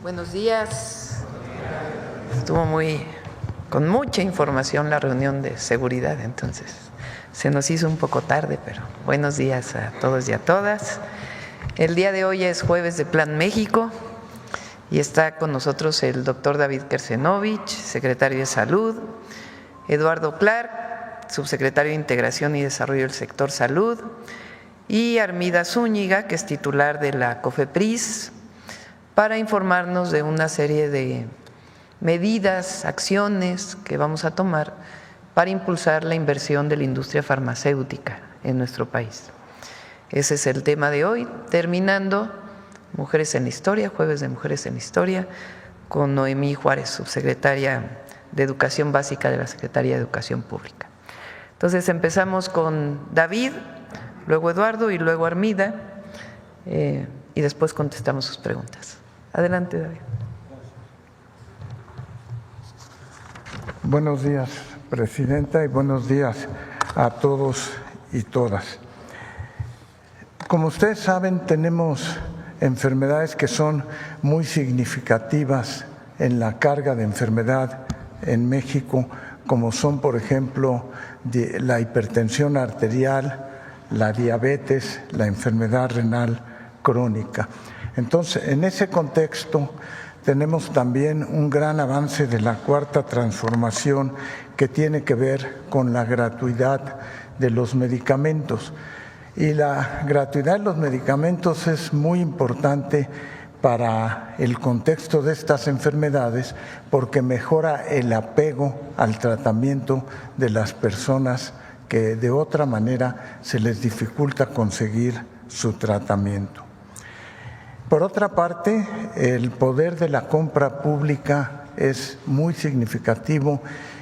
Buenos días. Estuvo con mucha información la reunión de seguridad, entonces se nos hizo un poco tarde, pero buenos días a todos y a todas. El día de hoy es jueves de Plan México y está con nosotros el doctor David Kersenovich, secretario de Salud, Eduardo Clark, subsecretario de Integración y Desarrollo del Sector Salud, y Armida Zúñiga, que es titular de la COFEPRIS, para informarnos de una serie de medidas, acciones que vamos a tomar para impulsar la inversión de la industria farmacéutica en nuestro país. Ese es el tema de hoy, terminando Mujeres en la Historia, jueves de Mujeres en la Historia, con Noemí Juárez, subsecretaria de Educación Básica de la Secretaría de Educación Pública. Entonces empezamos con David, luego Eduardo y luego Armida, y después contestamos sus preguntas. Adelante, David. Buenos días, Presidenta, y buenos días a todos y todas. Como ustedes saben, tenemos enfermedades que son muy significativas en la carga de enfermedad en México, como son, por ejemplo, la hipertensión arterial, la diabetes, la enfermedad renal crónica. Entonces, en ese contexto, tenemos también un gran avance de la cuarta transformación que tiene que ver con la gratuidad de los medicamentos. Y la gratuidad de los medicamentos es muy importante para el contexto de estas enfermedades porque mejora el apego al tratamiento de las personas que de otra manera se les dificulta conseguir su tratamiento. Por otra parte, el poder de la compra pública es muy significativo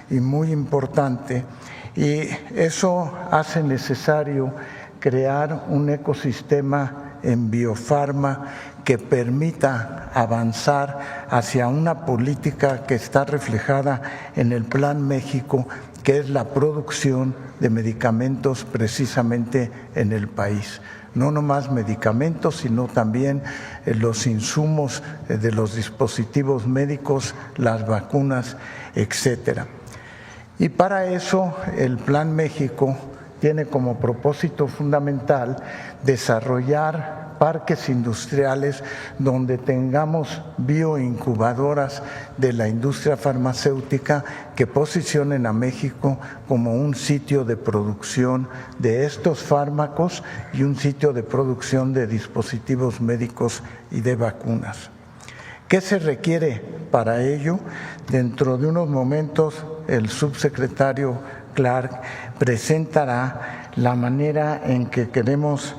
y muy importante, y eso hace necesario crear un ecosistema en biofarma que permita avanzar hacia una política que está reflejada en el Plan México, que es la producción de medicamentos precisamente en el país. No nomás medicamentos, sino también los insumos de los dispositivos médicos, las vacunas, etcétera. Y para eso el Plan México tiene como propósito fundamental desarrollar parques industriales donde tengamos bioincubadoras de la industria farmacéutica que posicionen a México como un sitio de producción de estos fármacos y un sitio de producción de dispositivos médicos y de vacunas. ¿Qué se requiere para ello? Dentro de unos momentos el subsecretario Clark presentará la manera en que queremos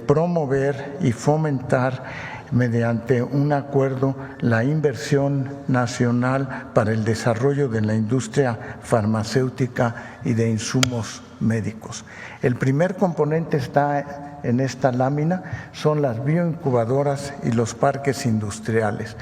promover y fomentar mediante un acuerdo la inversión nacional para el desarrollo de la industria farmacéutica y de insumos médicos. El primer componente está en esta lámina, son las bioincubadoras y los parques industriales.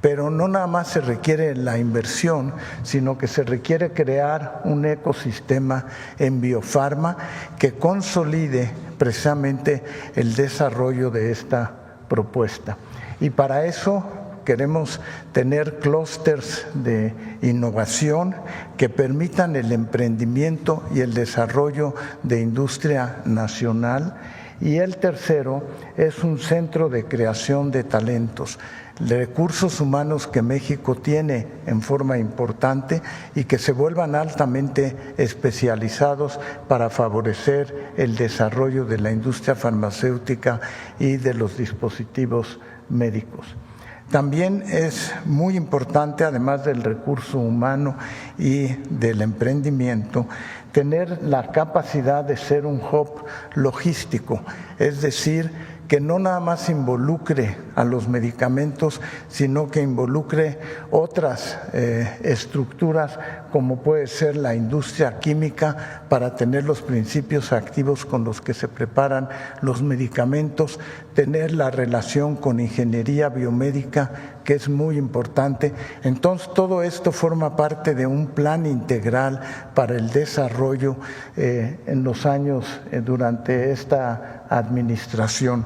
Pero no nada más se requiere la inversión, sino que se requiere crear un ecosistema en biofarma que consolide precisamente el desarrollo de esta propuesta. Y para eso queremos tener clústeres de innovación que permitan el emprendimiento y el desarrollo de industria nacional. Y el tercero es un centro de creación de talentos, recursos humanos que México tiene en forma importante y que se vuelvan altamente especializados para favorecer el desarrollo de la industria farmacéutica y de los dispositivos médicos. También es muy importante, además del recurso humano y del emprendimiento, tener la capacidad de ser un hub logístico, es decir, que no nada más involucre a los medicamentos, sino que involucre otras estructuras como puede ser la industria química para tener los principios activos con los que se preparan los medicamentos, tener la relación con ingeniería biomédica, que es muy importante. Entonces, todo esto forma parte de un plan integral para el desarrollo en los años durante esta administración.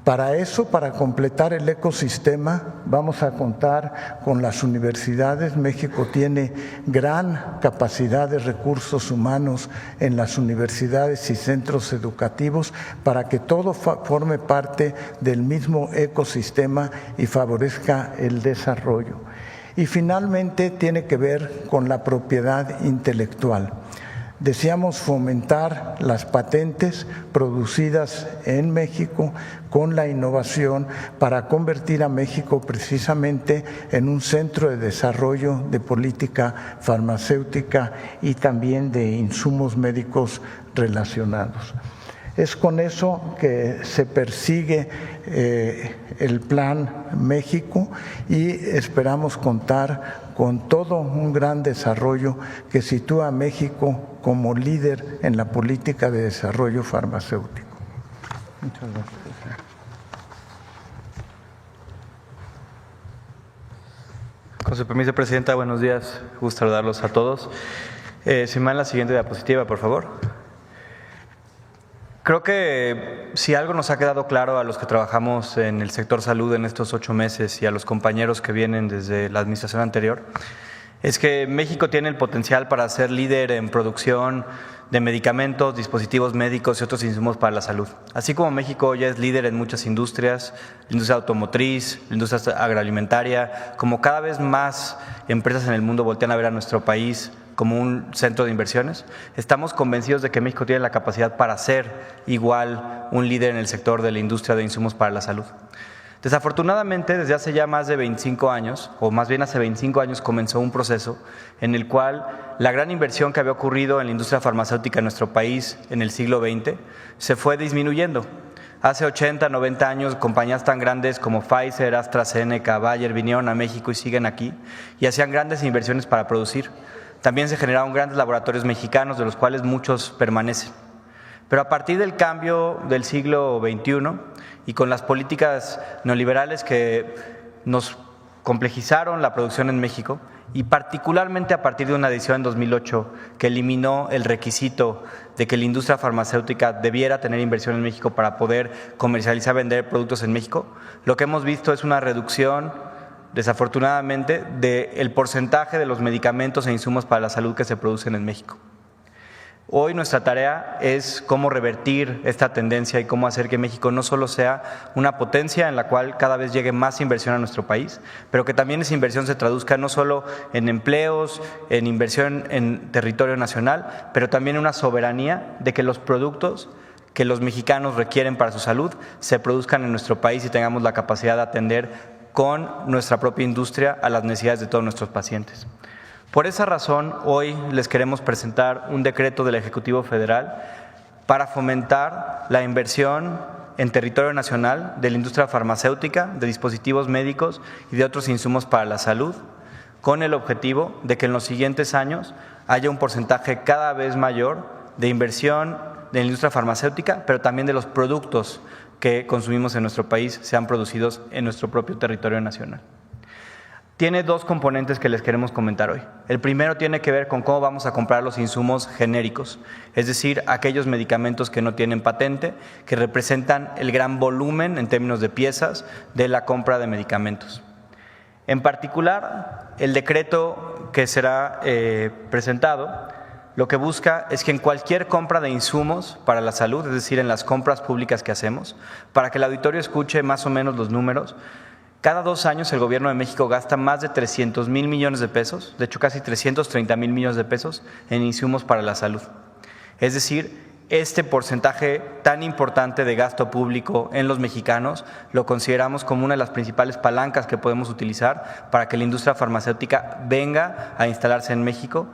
Para eso, para completar el ecosistema, vamos a contar con las universidades. México tiene gran capacidad de recursos humanos en las universidades y centros educativos para que todo forme parte del mismo ecosistema y favorezca el desarrollo. Y finalmente tiene que ver con la propiedad intelectual. Deseamos fomentar las patentes producidas en México con la innovación para convertir a México precisamente en un centro de desarrollo de política farmacéutica y también de insumos médicos relacionados. Es con eso que se persigue el Plan México y esperamos contar con todo un gran desarrollo que sitúa a México como líder en la política de desarrollo farmacéutico. Muchas gracias. Con su permiso, Presidenta, buenos días. Gusto saludarlos a todos. Si me dan la siguiente diapositiva, por favor. Creo que si algo nos ha quedado claro a los que trabajamos en el sector salud en estos 8 meses y a los compañeros que vienen desde la administración anterior, es que México tiene el potencial para ser líder en producción de medicamentos, dispositivos médicos y otros insumos para la salud. Así como México ya es líder en muchas industrias, la industria automotriz, la industria agroalimentaria, como cada vez más empresas en el mundo voltean a ver a nuestro país como un centro de inversiones, estamos convencidos de que México tiene la capacidad para ser igual un líder en el sector de la industria de insumos para la salud. Desafortunadamente, desde hace ya más de 25 años, o más bien hace 25 años, comenzó un proceso en el cual la gran inversión que había ocurrido en la industria farmacéutica en nuestro país en el siglo XX se fue disminuyendo. Hace 80, 90 años, compañías tan grandes como Pfizer, AstraZeneca, Bayer vinieron a México y siguen aquí y hacían grandes inversiones para producir. También se generaron grandes laboratorios mexicanos, de los cuales muchos permanecen. Pero a partir del cambio del siglo XXI y con las políticas neoliberales que nos complejizaron la producción en México, y particularmente a partir de una decisión en 2008 que eliminó el requisito de que la industria farmacéutica debiera tener inversión en México para poder comercializar, vender productos en México, lo que hemos visto es una reducción, desafortunadamente, del porcentaje de los medicamentos e insumos para la salud que se producen en México. Hoy nuestra tarea es cómo revertir esta tendencia y cómo hacer que México no solo sea una potencia en la cual cada vez llegue más inversión a nuestro país, pero que también esa inversión se traduzca no solo en empleos, en inversión en territorio nacional, pero también en una soberanía de que los productos que los mexicanos requieren para su salud se produzcan en nuestro país y tengamos la capacidad de atender con nuestra propia industria a las necesidades de todos nuestros pacientes. Por esa razón, hoy les queremos presentar un decreto del Ejecutivo Federal para fomentar la inversión en territorio nacional de la industria farmacéutica, de dispositivos médicos y de otros insumos para la salud, con el objetivo de que en los siguientes años haya un porcentaje cada vez mayor de inversión de la industria farmacéutica, pero también de los productos que consumimos en nuestro país sean producidos en nuestro propio territorio nacional. Tiene dos componentes que les queremos comentar hoy. El primero tiene que ver con cómo vamos a comprar los insumos genéricos, es decir, aquellos medicamentos que no tienen patente, que representan el gran volumen en términos de piezas de la compra de medicamentos. En particular, el decreto que será presentado lo que busca es que en cualquier compra de insumos para la salud, es decir, en las compras públicas que hacemos, para que el auditorio escuche más o menos los números, cada 2 años el Gobierno de México gasta más de 300,000 millones de pesos, de hecho casi 330,000 millones de pesos en insumos para la salud. Es decir, este porcentaje tan importante de gasto público en los mexicanos lo consideramos como una de las principales palancas que podemos utilizar para que la industria farmacéutica venga a instalarse en México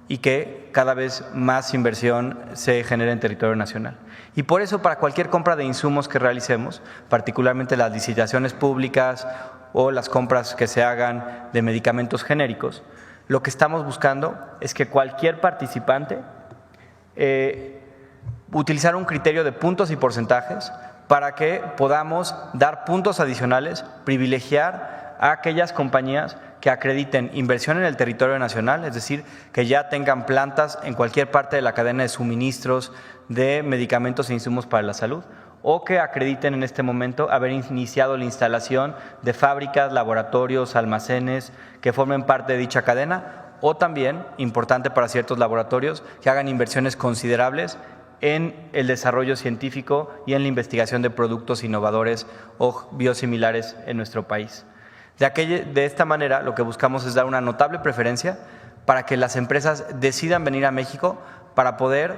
y que cada vez más inversión se genere en territorio nacional. Y por eso, para cualquier compra de insumos que realicemos, particularmente las licitaciones públicas o las compras que se hagan de medicamentos genéricos, lo que estamos buscando es que cualquier participante utilizar un criterio de puntos y porcentajes para que podamos dar puntos adicionales, privilegiar a aquellas compañías que acrediten inversión en el territorio nacional, es decir, que ya tengan plantas en cualquier parte de la cadena de suministros de medicamentos e insumos para la salud, o que acrediten en este momento haber iniciado la instalación de fábricas, laboratorios, almacenes que formen parte de dicha cadena, o también, importante para ciertos laboratorios, que hagan inversiones considerables en el desarrollo científico y en la investigación de productos innovadores o biosimilares en nuestro país. De esta manera, lo que buscamos es dar una notable preferencia para que las empresas decidan venir a México para poder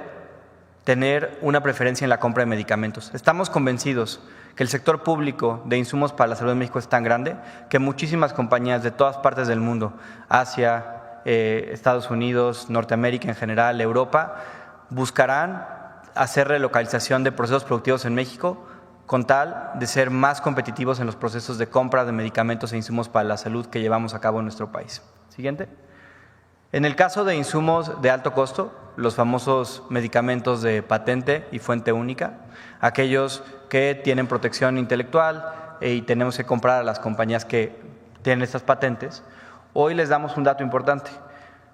tener una preferencia en la compra de medicamentos. Estamos convencidos que el sector público de insumos para la salud de México es tan grande que muchísimas compañías de todas partes del mundo, Asia, Estados Unidos, Norteamérica en general, Europa, buscarán hacer relocalización de procesos productivos en México con tal de ser más competitivos en los procesos de compra de medicamentos e insumos para la salud que llevamos a cabo en nuestro país. Siguiente. En el caso de insumos de alto costo, los famosos medicamentos de patente y fuente única, aquellos que tienen protección intelectual y tenemos que comprar a las compañías que tienen estas patentes, hoy les damos un dato importante.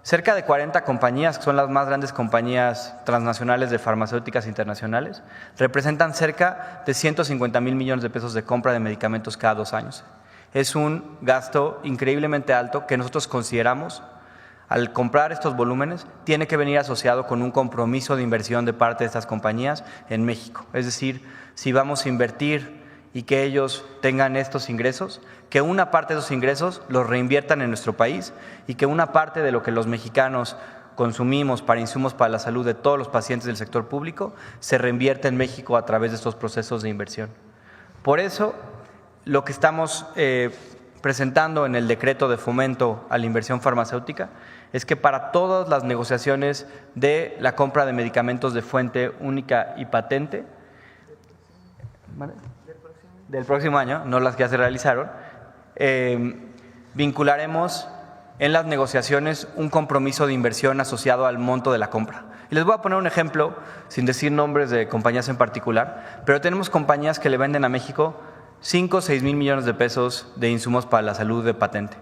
Cerca de 40 compañías, que son las más grandes compañías transnacionales de farmacéuticas internacionales, representan cerca de 150,000 millones de pesos de compra de medicamentos cada 2 años. Es un gasto increíblemente alto que nosotros consideramos al comprar estos volúmenes, tiene que venir asociado con un compromiso de inversión de parte de estas compañías en México. Es decir, si vamos a invertir y que ellos tengan estos ingresos, que una parte de esos ingresos los reinviertan en nuestro país y que una parte de lo que los mexicanos consumimos para insumos para la salud de todos los pacientes del sector público se reinvierte en México a través de estos procesos de inversión. Por eso, lo que estamos presentando en el decreto de fomento a la inversión farmacéutica es que para todas las negociaciones de la compra de medicamentos de fuente única y patente del próximo año, no las que ya se realizaron, vincularemos en las negociaciones un compromiso de inversión asociado al monto de la compra. Y les voy a poner un ejemplo, sin decir nombres de compañías en particular, pero tenemos compañías que le venden a México 5 o 6 mil millones de pesos de insumos para la salud de patente,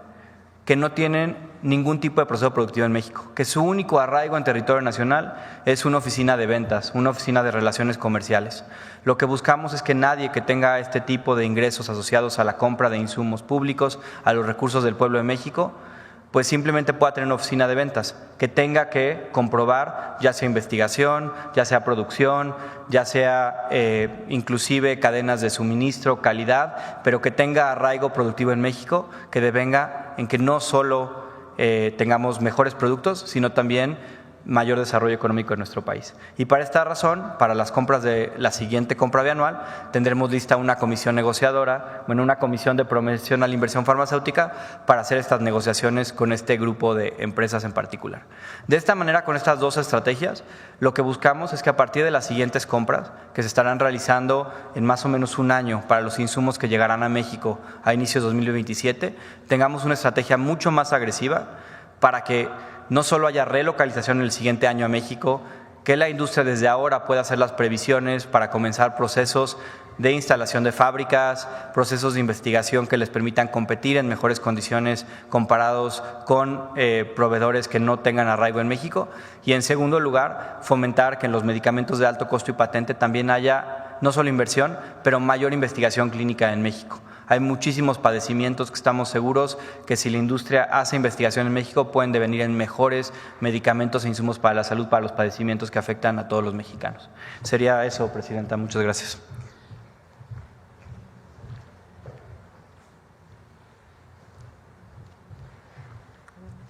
que no tienen ningún tipo de proceso productivo en México, que su único arraigo en territorio nacional es una oficina de ventas, una oficina de relaciones comerciales. Lo que buscamos es que nadie que tenga este tipo de ingresos asociados a la compra de insumos públicos, a los recursos del pueblo de México, pues simplemente pueda tener una oficina de ventas, que tenga que comprobar ya sea investigación, ya sea producción, ya sea inclusive cadenas de suministro, calidad, pero que tenga arraigo productivo en México, que devenga en que no solo tengamos mejores productos, sino también mayor desarrollo económico en nuestro país. Y para esta razón, para las compras de la siguiente compra bianual, tendremos lista una comisión negociadora, una comisión de promoción a la inversión farmacéutica para hacer estas negociaciones con este grupo de empresas en particular. De esta manera, con estas dos estrategias, lo que buscamos es que a partir de las siguientes compras, que se estarán realizando en más o menos un año para los insumos que llegarán a México a inicios de 2027, tengamos una estrategia mucho más agresiva para que no solo haya relocalización el siguiente año a México, que la industria desde ahora pueda hacer las previsiones para comenzar procesos de instalación de fábricas, procesos de investigación que les permitan competir en mejores condiciones comparados con proveedores que no tengan arraigo en México. Y en segundo lugar, fomentar que en los medicamentos de alto costo y patente también haya no solo inversión, pero mayor investigación clínica en México. Hay muchísimos padecimientos que estamos seguros que si la industria hace investigación en México pueden devenir en mejores medicamentos e insumos para la salud, para los padecimientos que afectan a todos los mexicanos. Sería eso, Presidenta. Muchas gracias.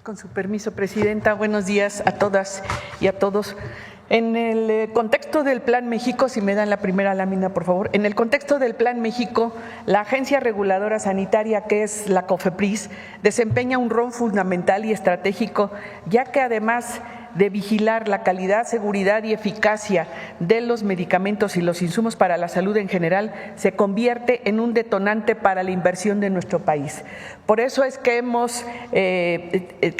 Con su permiso, Presidenta, buenos días a todas y a todos. En el contexto del Plan México, si me dan la primera lámina, por favor. En el contexto del Plan México, la Agencia Reguladora Sanitaria, que es la COFEPRIS, desempeña un rol fundamental y estratégico, ya que además de vigilar la calidad, seguridad y eficacia de los medicamentos y los insumos para la salud en general, se convierte en un detonante para la inversión de nuestro país. Por eso es que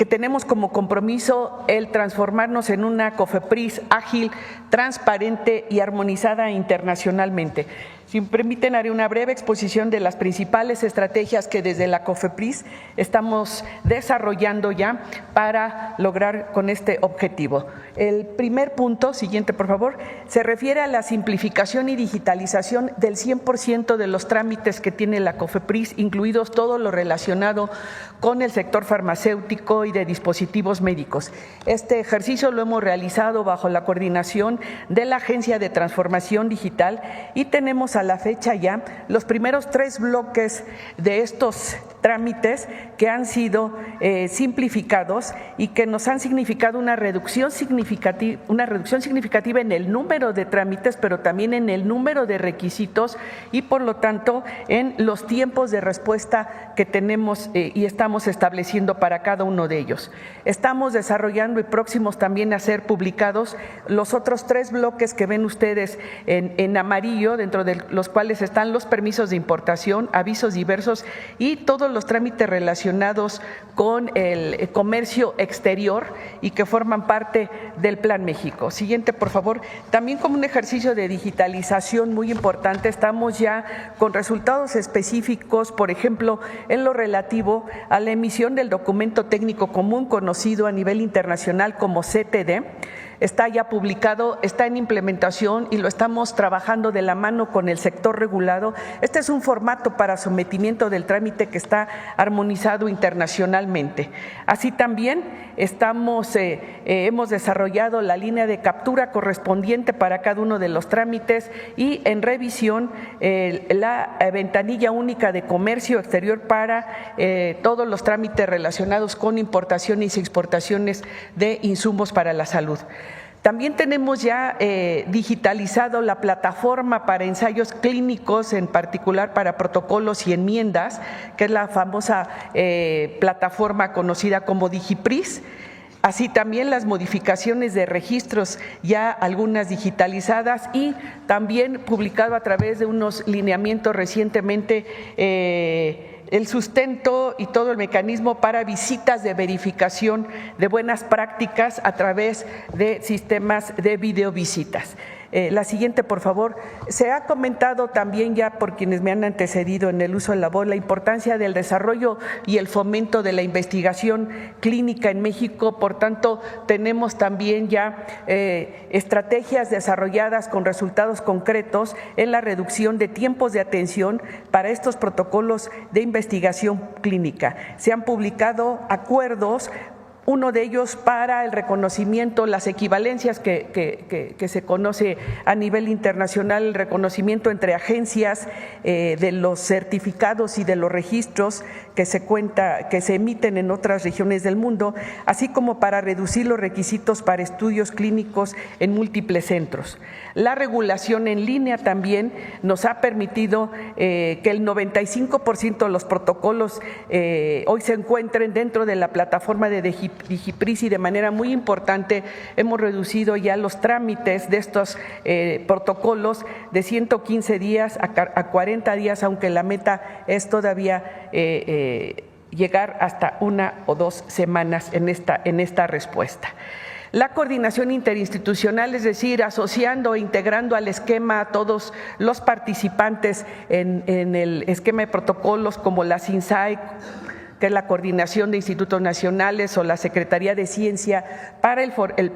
tenemos como compromiso el transformarnos en una COFEPRIS ágil, transparente y armonizada internacionalmente. Si me permiten, haré una breve exposición de las principales estrategias que desde la COFEPRIS estamos desarrollando ya para lograr con este objetivo. El primer punto, siguiente por favor, se refiere a la simplificación y digitalización del 100% de los trámites que tiene la COFEPRIS, incluidos todo lo relacionado con el sector farmacéutico y de dispositivos médicos. Este ejercicio lo hemos realizado bajo la coordinación de la Agencia de Transformación Digital y tenemos a la fecha ya los primeros 3 bloques de estos trámites que han sido simplificados y que nos han significado una reducción significativa en el número de trámites, pero también en el número de requisitos y por lo tanto en los tiempos de respuesta que tenemos y estamos estableciendo para cada uno de ellos. Estamos desarrollando y próximos también a ser publicados los otros 3 bloques que ven ustedes en amarillo, dentro de los cuales están los permisos de importación, avisos diversos y todos los trámites relacionados con el comercio exterior y que forman parte del Plan México. Siguiente, por favor. También como un ejercicio de digitalización muy importante, estamos ya con resultados específicos, por ejemplo, en lo relativo a la emisión del documento técnico común conocido a nivel internacional como CTD, está ya publicado, está en implementación y lo estamos trabajando de la mano con el sector regulado. Este es un formato para sometimiento del trámite que está armonizado internacionalmente. Así también hemos desarrollado la línea de captura correspondiente para cada uno de los trámites y en revisión la ventanilla única de comercio exterior para todos los trámites relacionados con importaciones y exportaciones de insumos para la salud. También tenemos ya digitalizado la plataforma para ensayos clínicos, en particular para protocolos y enmiendas, que es la famosa plataforma conocida como DigiPris. Así también las modificaciones de registros, ya algunas digitalizadas y también publicado a través de unos lineamientos recientemente el sustento y todo el mecanismo para visitas de verificación de buenas prácticas a través de sistemas de videovisitas. La siguiente, por favor. Se ha comentado también ya por quienes me han antecedido en el uso de la voz la importancia del desarrollo y el fomento de la investigación clínica en México. Por tanto, tenemos también ya estrategias desarrolladas con resultados concretos en la reducción de tiempos de atención para estos protocolos de investigación clínica. Se han publicado acuerdos, uno de ellos para el reconocimiento, las equivalencias que se conoce a nivel internacional, el reconocimiento entre agencias de los certificados y de los registros que se emiten en otras regiones del mundo, así como para reducir los requisitos para estudios clínicos en múltiples centros. La regulación en línea también nos ha permitido que el 95% de los protocolos hoy se encuentren dentro de la plataforma de DigiPris y de manera muy importante hemos reducido ya los trámites de estos protocolos de 115 días a 40 días, aunque la meta es todavía llegar hasta 1 o 2 semanas en esta respuesta. La coordinación interinstitucional, es decir, asociando e integrando al esquema a todos los participantes en el esquema de protocolos como la CINSAE, que es la Coordinación de Institutos Nacionales, o la Secretaría de Ciencia, para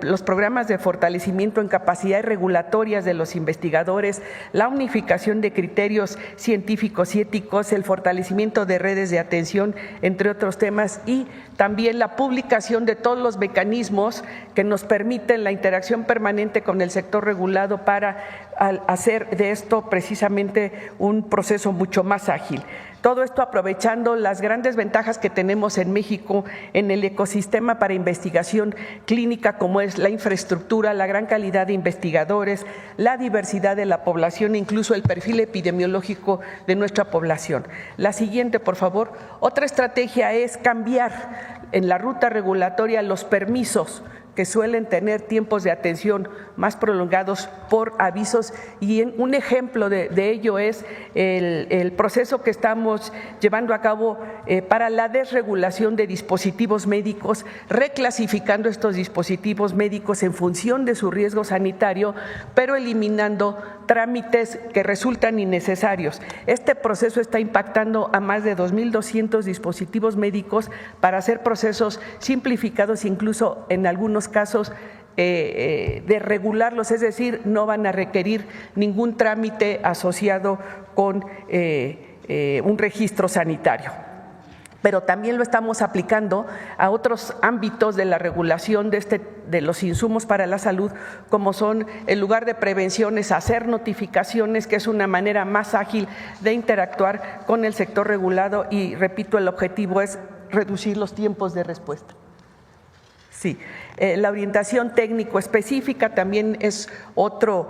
los programas de fortalecimiento en capacidades regulatorias de los investigadores, la unificación de criterios científicos y éticos, el fortalecimiento de redes de atención, entre otros temas, y también la publicación de todos los mecanismos que nos permiten la interacción permanente con el sector regulado para hacer de esto precisamente un proceso mucho más ágil. Todo esto aprovechando las grandes ventajas que tenemos en México en el ecosistema para investigación clínica, como es la infraestructura, la gran calidad de investigadores, la diversidad de la población, incluso el perfil epidemiológico de nuestra población. La siguiente, por favor. Otra estrategia es cambiar en la ruta regulatoria los permisos que suelen tener tiempos de atención más prolongados por avisos, y un ejemplo de ello es el proceso que estamos llevando a cabo para la desregulación de dispositivos médicos, reclasificando estos dispositivos médicos en función de su riesgo sanitario, pero eliminando trámites que resultan innecesarios. Este proceso está impactando a más de 2.200 dispositivos médicos para hacer procesos simplificados, incluso en algunos casos de regularlos, es decir, no van a requerir ningún trámite asociado con un registro sanitario. Pero también lo estamos aplicando a otros ámbitos de la regulación de los insumos para la salud, como son, en lugar de prevenciones, hacer notificaciones, que es una manera más ágil de interactuar con el sector regulado, y repito, el objetivo es reducir los tiempos de respuesta. Sí, la orientación técnico específica también es otra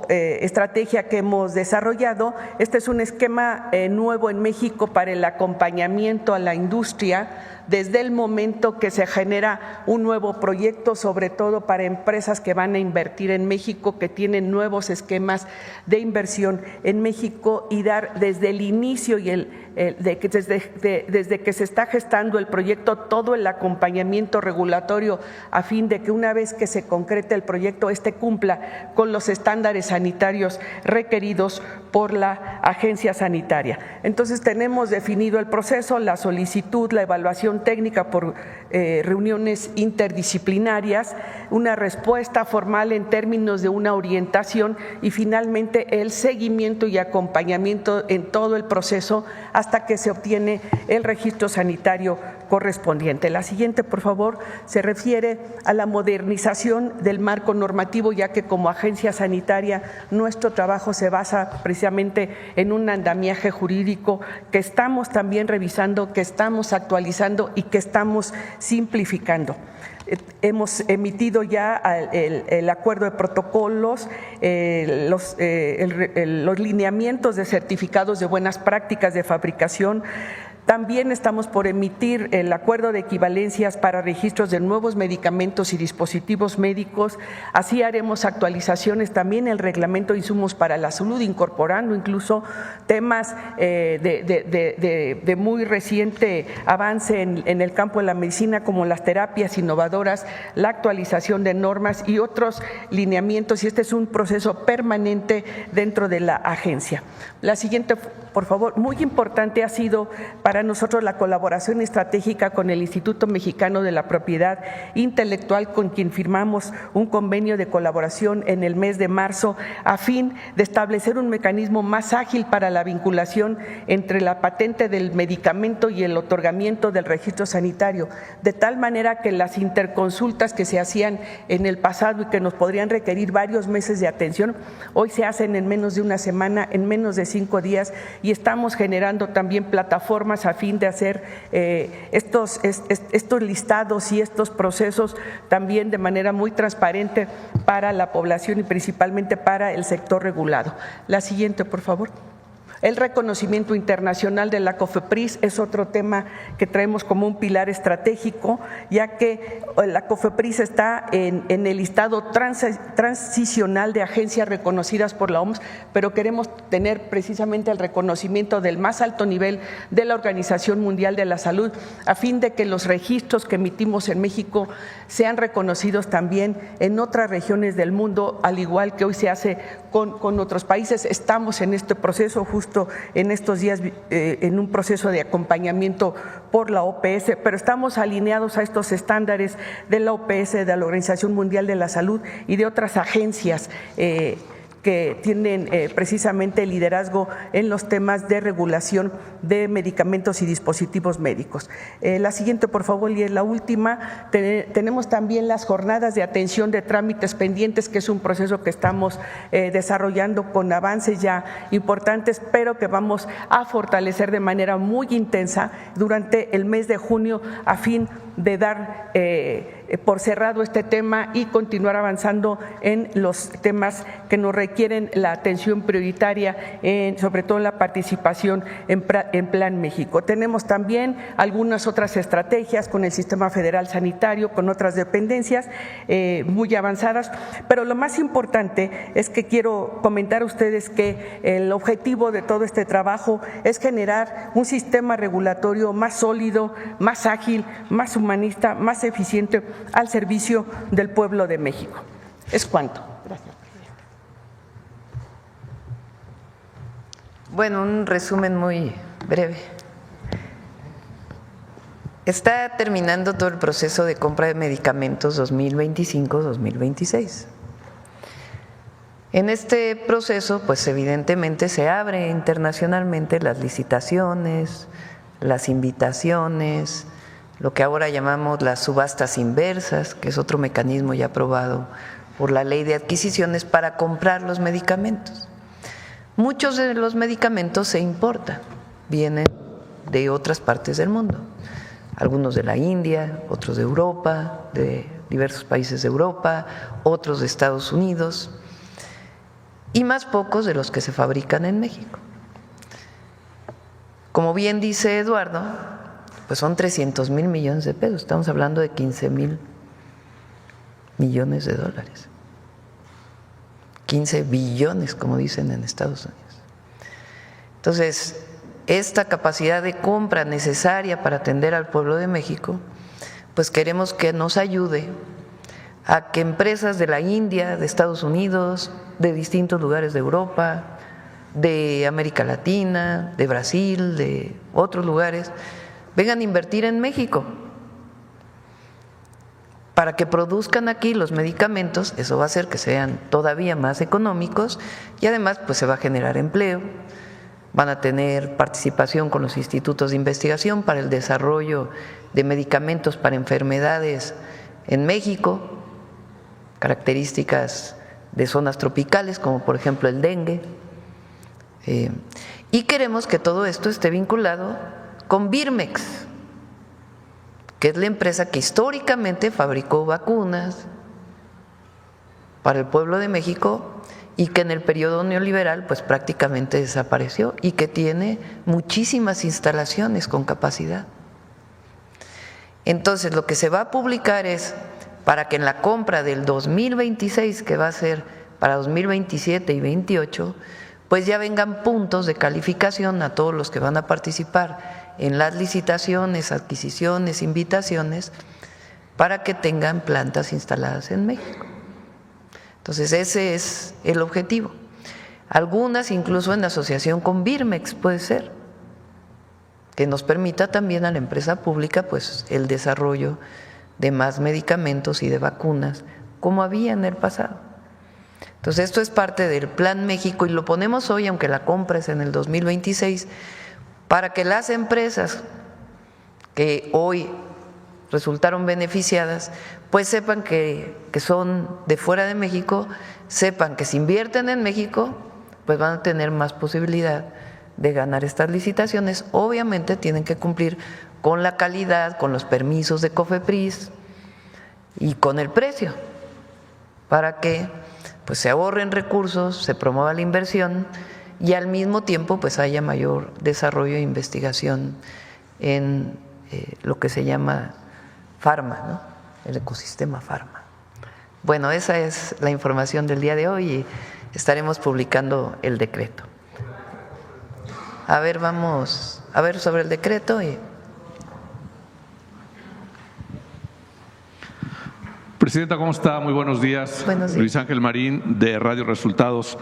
estrategia que hemos desarrollado. Este es un esquema nuevo en México para el acompañamiento a la industria desde el momento que se genera un nuevo proyecto, sobre todo para empresas que van a invertir en México, que tienen nuevos esquemas de inversión en México, y dar desde el inicio y desde que se está gestando el proyecto todo el acompañamiento regulatorio, a fin de que una vez que se concrete el proyecto, cumpla con los estándares sanitarios requeridos por la agencia sanitaria. Entonces tenemos definido el proceso, la solicitud, la evaluación colaboración técnica por reuniones interdisciplinarias, una respuesta formal en términos de una orientación y finalmente el seguimiento y acompañamiento en todo el proceso hasta que se obtiene el registro sanitario correspondiente. La siguiente, por favor, se refiere a la modernización del marco normativo, ya que como agencia sanitaria nuestro trabajo se basa precisamente en un andamiaje jurídico que estamos también revisando, que estamos actualizando y que estamos simplificando. Hemos emitido ya el acuerdo de protocolos, los lineamientos de certificados de buenas prácticas de fabricación. También estamos por emitir el acuerdo de equivalencias para registros de nuevos medicamentos y dispositivos médicos. Así haremos actualizaciones también en el reglamento de insumos para la salud, incorporando incluso temas de muy reciente avance en el campo de la medicina, como las terapias innovadoras, la actualización de normas y otros lineamientos. Y este es un proceso permanente dentro de la agencia. La siguiente, por favor. Muy importante ha sido para nosotros la colaboración estratégica con el Instituto Mexicano de la Propiedad Intelectual, con quien firmamos un convenio de colaboración en el mes de marzo a fin de establecer un mecanismo más ágil para la vinculación entre la patente del medicamento y el otorgamiento del registro sanitario, de tal manera que las interconsultas que se hacían en el pasado y que nos podrían requerir varios meses de atención, hoy se hacen en menos de una semana, en menos de 5 días, y estamos generando también plataformas a fin de hacer estos listados y estos procesos también de manera muy transparente para la población y principalmente para el sector regulado. La siguiente, por favor. El reconocimiento internacional de la COFEPRIS es otro tema que traemos como un pilar estratégico, ya que la COFEPRIS está en el listado transicional de agencias reconocidas por la OMS, pero queremos tener precisamente el reconocimiento del más alto nivel de la Organización Mundial de la Salud, a fin de que los registros que emitimos en México sean reconocidos también en otras regiones del mundo, al igual que hoy se hace con otros países. Estamos en este proceso justo en estos días en un proceso de acompañamiento por la OPS, pero estamos alineados a estos estándares de la OPS, de la Organización Mundial de la Salud y de otras agencias que tienen precisamente el liderazgo en los temas de regulación de medicamentos y dispositivos médicos. La siguiente, por favor, y es la última. Tenemos también las jornadas de atención de trámites pendientes, que es un proceso que estamos desarrollando con avances ya importantes, pero que vamos a fortalecer de manera muy intensa durante el mes de junio a fin de dar por cerrado este tema y continuar avanzando en los temas que nos requieren la atención prioritaria, sobre todo en la participación en Plan México. Tenemos también algunas otras estrategias con el Sistema Federal Sanitario, con otras dependencias muy avanzadas, pero lo más importante es que quiero comentar a ustedes que el objetivo de todo este trabajo es generar un sistema regulatorio más sólido, más ágil, más humanista, más eficiente al servicio del pueblo de México. Es cuanto. Gracias. Bueno, un resumen muy breve. Está terminando todo el proceso de compra de medicamentos 2025-2026. En este proceso, pues evidentemente se abre internacionalmente las licitaciones, las invitaciones, lo que ahora llamamos las subastas inversas, que es otro mecanismo ya aprobado por la Ley de Adquisiciones para comprar los medicamentos. Muchos de los medicamentos se importan, vienen de otras partes del mundo, algunos de la India, otros de Europa, de diversos países de Europa, otros de Estados Unidos y más pocos de los que se fabrican en México. Como bien dice Eduardo, pues son 300,000 millones de pesos, estamos hablando de 15,000 millones de dólares, 15 billones, como dicen en Estados Unidos. Entonces, esta capacidad de compra necesaria para atender al pueblo de México, pues queremos que nos ayude a que empresas de la India, de Estados Unidos, de distintos lugares de Europa, de América Latina, de Brasil, de otros lugares, vengan a invertir en México para que produzcan aquí los medicamentos. Eso va a hacer que sean todavía más económicos y además pues se va a generar empleo, van a tener participación con los institutos de investigación para el desarrollo de medicamentos para enfermedades en México, características de zonas tropicales como por ejemplo el dengue, y queremos que todo esto esté vinculado con Birmex, que es la empresa que históricamente fabricó vacunas para el pueblo de México y que en el periodo neoliberal pues prácticamente desapareció y que tiene muchísimas instalaciones con capacidad. Entonces lo que se va a publicar es para que en la compra del 2026, que va a ser para 2027 y 2028, pues ya vengan puntos de calificación a todos los que van a participar en las licitaciones, adquisiciones, invitaciones, para que tengan plantas instaladas en México. Entonces ese es el objetivo. Algunas incluso en asociación con Birmex puede ser, que nos permita también a la empresa pública pues el desarrollo de más medicamentos y de vacunas como había en el pasado. Entonces esto es parte del Plan México y lo ponemos hoy, aunque la compra es en el 2026, para que las empresas que hoy resultaron beneficiadas pues sepan que son de fuera de México, sepan que si invierten en México pues van a tener más posibilidad de ganar estas licitaciones. Obviamente tienen que cumplir con la calidad, con los permisos de COFEPRIS y con el precio, para que pues se ahorren recursos, se promueva la inversión y al mismo tiempo pues haya mayor desarrollo e investigación en lo que se llama farma, ¿no? El ecosistema farma. Bueno, esa es la información del día de hoy y estaremos publicando el decreto. A ver, vamos a ver sobre el decreto. Presidenta, ¿cómo está? Muy buenos días. Buenos días. Luis Ángel Marín, de Radio Resultados.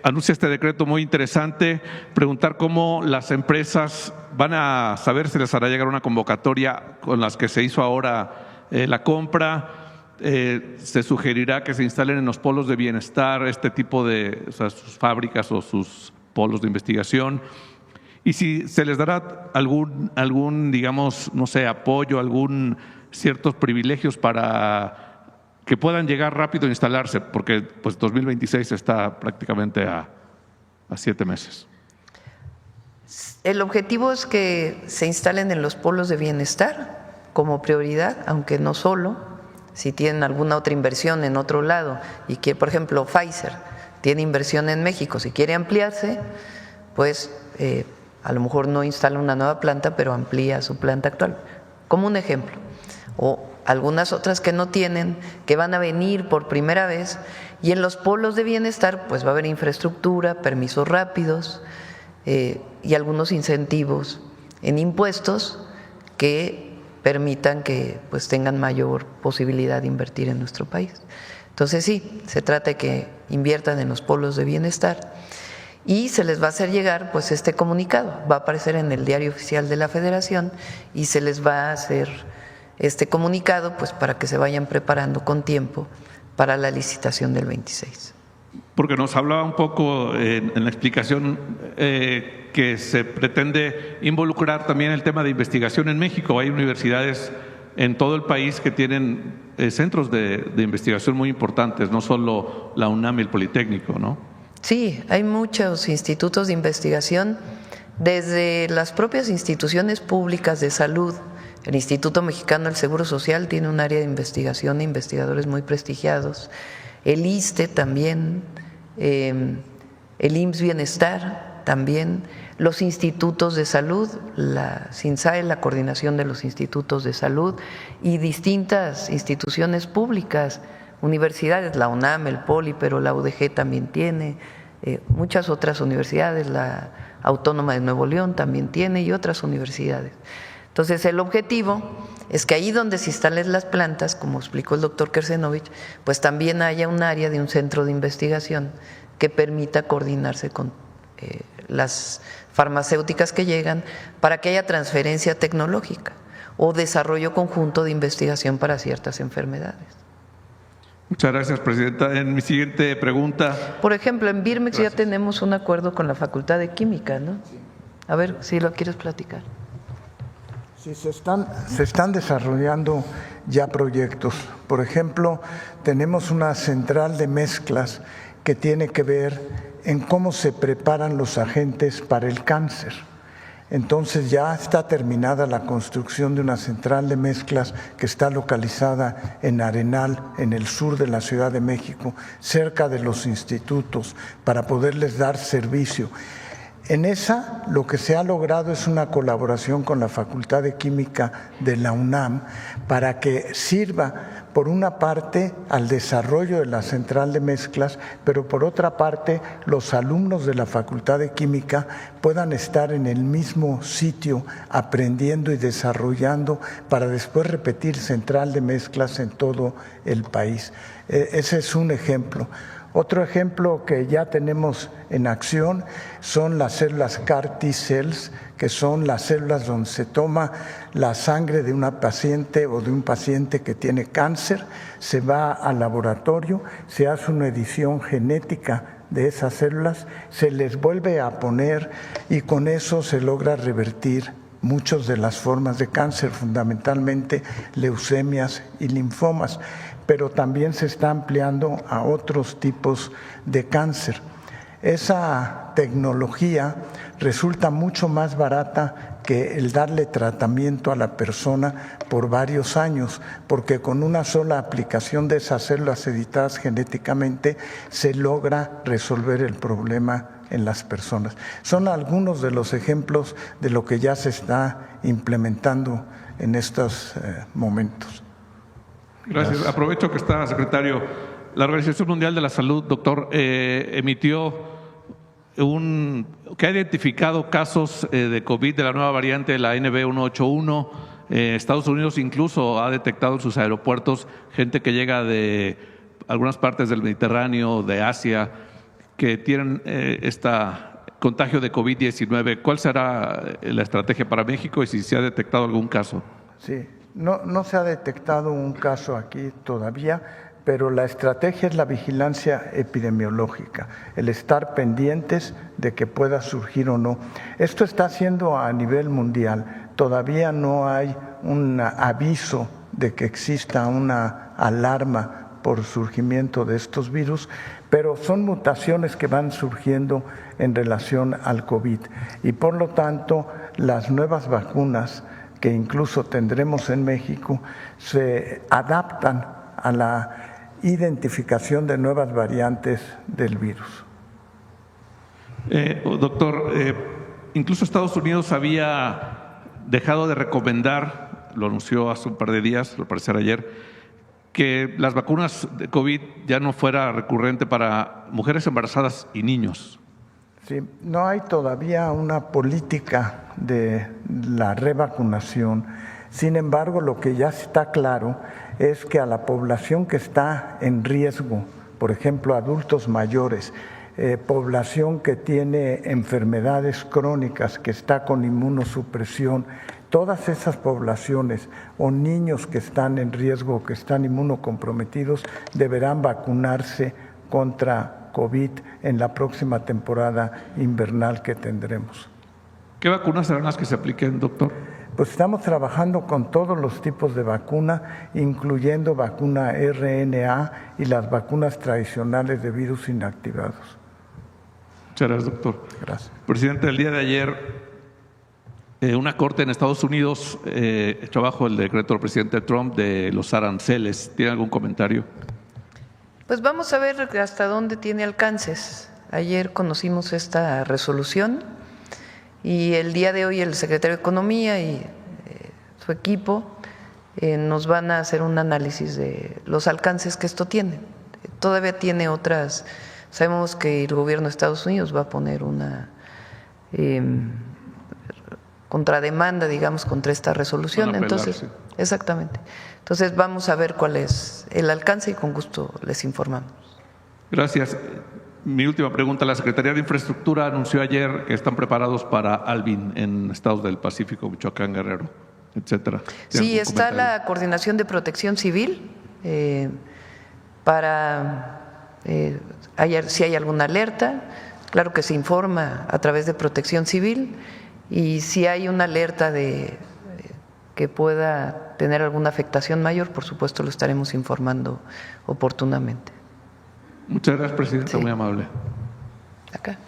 Anuncia este decreto muy interesante. Preguntar cómo las empresas van a saber si les hará llegar una convocatoria con las que se hizo ahora la compra. Se sugerirá que se instalen en los polos de bienestar este tipo de, o sea, sus fábricas o sus polos de investigación. Y si se les dará algún digamos, no sé, apoyo, ciertos privilegios para que puedan llegar rápido a instalarse, porque pues 2026 está prácticamente a 7 meses. El objetivo es que se instalen en los polos de bienestar como prioridad, aunque no solo, si tienen alguna otra inversión en otro lado y que, por ejemplo, Pfizer tiene inversión en México, si quiere ampliarse, pues a lo mejor no instala una nueva planta, pero amplía su planta actual, como un ejemplo. O algunas otras que no tienen, que van a venir por primera vez, y en los polos de bienestar pues va a haber infraestructura, permisos rápidos y algunos incentivos en impuestos que permitan que pues tengan mayor posibilidad de invertir en nuestro país. Entonces sí, se trata de que inviertan en los polos de bienestar y se les va a hacer llegar pues este comunicado, va a aparecer en el Diario Oficial de la Federación y se les va a hacer este comunicado pues para que se vayan preparando con tiempo para la licitación del 26. Porque nos hablaba un poco en la explicación que se pretende involucrar también el tema de investigación en México. Hay universidades en todo el país que tienen centros de investigación muy importantes, no solo la UNAM y el Politécnico, ¿no? Sí, hay muchos institutos de investigación, desde las propias instituciones públicas de salud. El Instituto Mexicano del Seguro Social tiene un área de investigación e investigadores muy prestigiados. El ISSSTE también, el IMSS Bienestar también, los institutos de salud, la CINSAE, la coordinación de los institutos de salud y distintas instituciones públicas, universidades, la UNAM, el POLI, pero la UDG también tiene, muchas otras universidades, la Autónoma de Nuevo León también tiene y otras universidades. Entonces, el objetivo es que ahí donde se instalen las plantas, como explicó el doctor Kersenovich, pues también haya un área de un centro de investigación que permita coordinarse con las farmacéuticas que llegan para que haya transferencia tecnológica o desarrollo conjunto de investigación para ciertas enfermedades. Muchas gracias, presidenta. En mi siguiente pregunta. Por ejemplo, en Birmex ya tenemos un acuerdo con la Facultad de Química, ¿no? A ver si lo quieres platicar. Sí, se están desarrollando ya proyectos. Por ejemplo, tenemos una central de mezclas que tiene que ver en cómo se preparan los agentes para el cáncer. Entonces ya está terminada la construcción de una central de mezclas que está localizada en Arenal, en el sur de la Ciudad de México, cerca de los institutos, para poderles dar servicio. En esa lo que se ha logrado es una colaboración con la Facultad de Química de la UNAM para que sirva por una parte al desarrollo de la central de mezclas, pero por otra parte los alumnos de la Facultad de Química puedan estar en el mismo sitio aprendiendo y desarrollando para después repetir central de mezclas en todo el país. Ese es un ejemplo. Otro ejemplo que ya tenemos en acción son las células CAR T-cells, que son las células donde se toma la sangre de una paciente o de un paciente que tiene cáncer, se va al laboratorio, se hace una edición genética de esas células, se les vuelve a poner y con eso se logra revertir muchas de las formas de cáncer, fundamentalmente leucemias y linfomas, pero también se está ampliando a otros tipos de cáncer. Esa tecnología resulta mucho más barata que el darle tratamiento a la persona por varios años, porque con una sola aplicación de esas células editadas genéticamente se logra resolver el problema en las personas. Son algunos de los ejemplos de lo que ya se está implementando en estos momentos. Gracias. Aprovecho que está, secretario. La Organización Mundial de la Salud, doctor, emitió que ha identificado casos de COVID de la nueva variante de la NB181. Estados Unidos incluso ha detectado en sus aeropuertos gente que llega de algunas partes del Mediterráneo, de Asia, que tienen contagio de COVID-19. ¿Cuál será la estrategia para México y si se ha detectado algún caso? Sí. No se ha detectado un caso aquí todavía, pero la estrategia es la vigilancia epidemiológica, el estar pendientes de que pueda surgir o no. Esto está haciendo a nivel mundial. Todavía no hay un aviso de que exista una alarma por surgimiento de estos virus, pero son mutaciones que van surgiendo en relación al COVID y por lo tanto las nuevas vacunas que incluso tendremos en México, se adaptan a la identificación de nuevas variantes del virus. Doctor, incluso Estados Unidos había dejado de recomendar, lo anunció hace un par de días, al parecer ayer, que las vacunas de COVID ya no fuera recurrente para mujeres embarazadas y niños. Sí, no hay todavía una política de la revacunación. Sin embargo, lo que ya está claro es que a la población que está en riesgo, por ejemplo, adultos mayores, población que tiene enfermedades crónicas, que está con inmunosupresión, todas esas poblaciones o niños que están en riesgo, que están inmunocomprometidos, deberán vacunarse contra COVID en la próxima temporada invernal que tendremos. ¿Qué vacunas serán las que se apliquen, doctor? Pues estamos trabajando con todos los tipos de vacuna, incluyendo vacuna RNA y las vacunas tradicionales de virus inactivados. Muchas gracias, doctor. Gracias. Presidente, el día de ayer, una corte en Estados Unidos echó abajo el decreto del presidente Trump de los aranceles. ¿Tiene algún comentario? Pues vamos a ver hasta dónde tiene alcances. Ayer conocimos esta resolución y el día de hoy el secretario de Economía y su equipo nos van a hacer un análisis de los alcances que esto tiene. Todavía tiene otras, sabemos que el gobierno de Estados Unidos va a poner una contrademanda, digamos, contra esta resolución. Van a apelar, entonces, sí. Exactamente. Entonces vamos a ver cuál es el alcance y con gusto les informamos. Gracias. Mi última pregunta, la Secretaría de Infraestructura anunció ayer que están preparados para Alvin en estados del Pacífico, Michoacán, Guerrero, etcétera. Sí, está la Coordinación de Protección Civil para si hay alguna alerta, claro que se informa a través de Protección Civil, y si hay una alerta de que pueda tener alguna afectación mayor, por supuesto lo estaremos informando oportunamente. Muchas gracias, Presidenta, Sí. muy amable. Acá.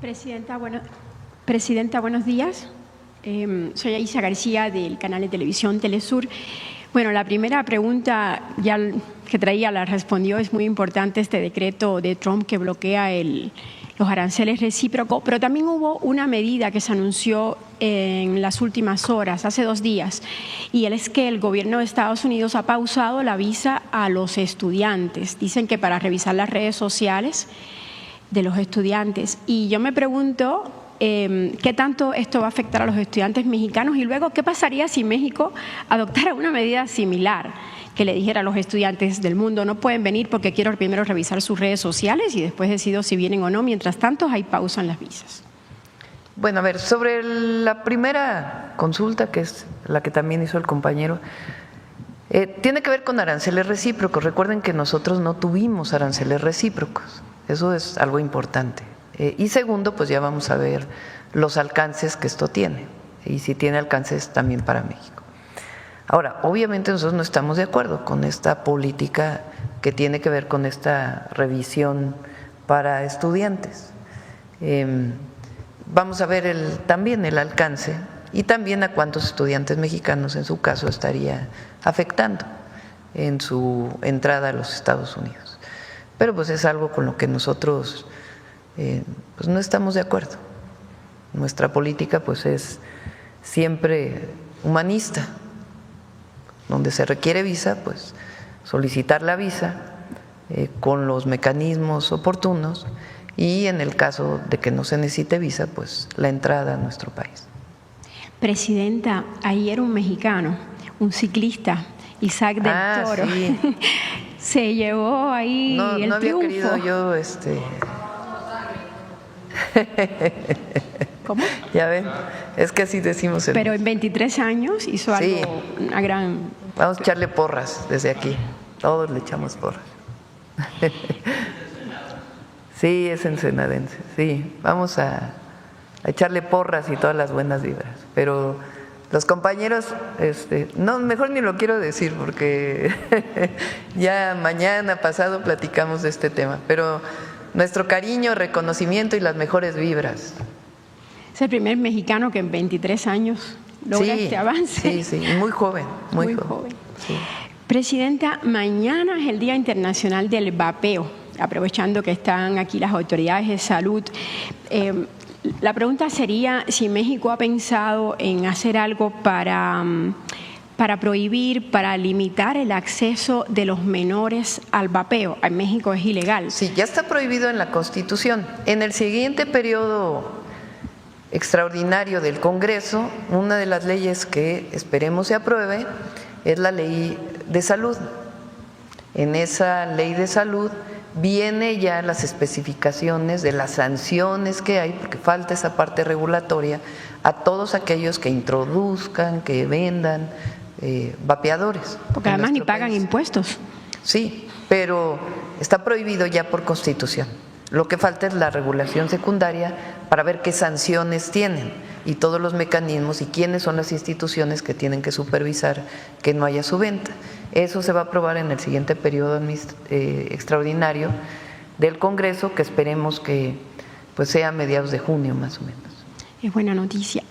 Presidenta, buenos días. Soy Aisa García del canal de televisión Telesur. Bueno, la primera pregunta ya que traía la respondió. Es muy importante este decreto de Trump que bloquea los aranceles recíprocos, pero también hubo una medida que se anunció en las últimas horas, hace 2 días, y es que el gobierno de Estados Unidos ha pausado la visa a los estudiantes. Dicen que para revisar las redes sociales de los estudiantes. Y yo me pregunto qué tanto esto va a afectar a los estudiantes mexicanos y luego qué pasaría si México adoptara una medida similar, que le dijera a los estudiantes del mundo no pueden venir porque quiero primero revisar sus redes sociales y después decido si vienen o no. Mientras tanto hay pausa en las visas. Bueno, a ver, sobre la primera consulta, que es la que también hizo el compañero, tiene que ver con aranceles recíprocos. Recuerden que nosotros no tuvimos aranceles recíprocos, eso es algo importante. Y segundo, pues ya vamos a ver los alcances que esto tiene y si tiene alcances también para México. Ahora, obviamente nosotros no estamos de acuerdo con esta política que tiene que ver con esta revisión para estudiantes. Vamos a ver también el alcance y también a cuántos estudiantes mexicanos en su caso estaría afectando en su entrada a los Estados Unidos. Pero pues es algo con lo que nosotros pues no estamos de acuerdo. Nuestra política pues es siempre humanista. Donde se requiere visa, pues solicitar la visa con los mecanismos oportunos y en el caso de que no se necesite visa, pues la entrada a nuestro país. Presidenta, ayer un mexicano, un ciclista, Isaac del Toro, sí. se llevó ahí no el había triunfo. querido yo ¿Cómo? Ya ven, es que así decimos. Pero en 23 años hizo Sí. algo, una gran... Vamos a echarle porras desde aquí, todos le echamos porras. Sí, es ensenadense, sí, vamos a echarle porras y todas las buenas vibras, pero los compañeros, no, mejor ni lo quiero decir porque ya mañana, pasado platicamos de este tema, pero nuestro cariño, reconocimiento y las mejores vibras. Es el primer mexicano que en 23 años logra este avance. Sí, muy joven, muy joven. Sí. Presidenta, mañana es el Día Internacional del Vapeo, aprovechando que están aquí las autoridades de salud. La pregunta sería si México ha pensado en hacer algo para prohibir, para limitar el acceso de los menores al vapeo. En México es ilegal. Sí, ya está prohibido en la Constitución. En el siguiente periodo extraordinario del Congreso, una de las leyes que esperemos se apruebe es la ley de salud. En esa ley de salud viene ya las especificaciones de las sanciones que hay, porque falta esa parte regulatoria, a todos aquellos que introduzcan, que vendan vapeadores. Porque además ni pagan impuestos. Sí, pero está prohibido ya por Constitución. Lo que falta es la regulación secundaria para ver qué sanciones tienen y todos los mecanismos y quiénes son las instituciones que tienen que supervisar que no haya su venta. Eso se va a aprobar en el siguiente periodo extraordinario del Congreso, que esperemos que pues sea a mediados de junio más o menos. Es buena noticia.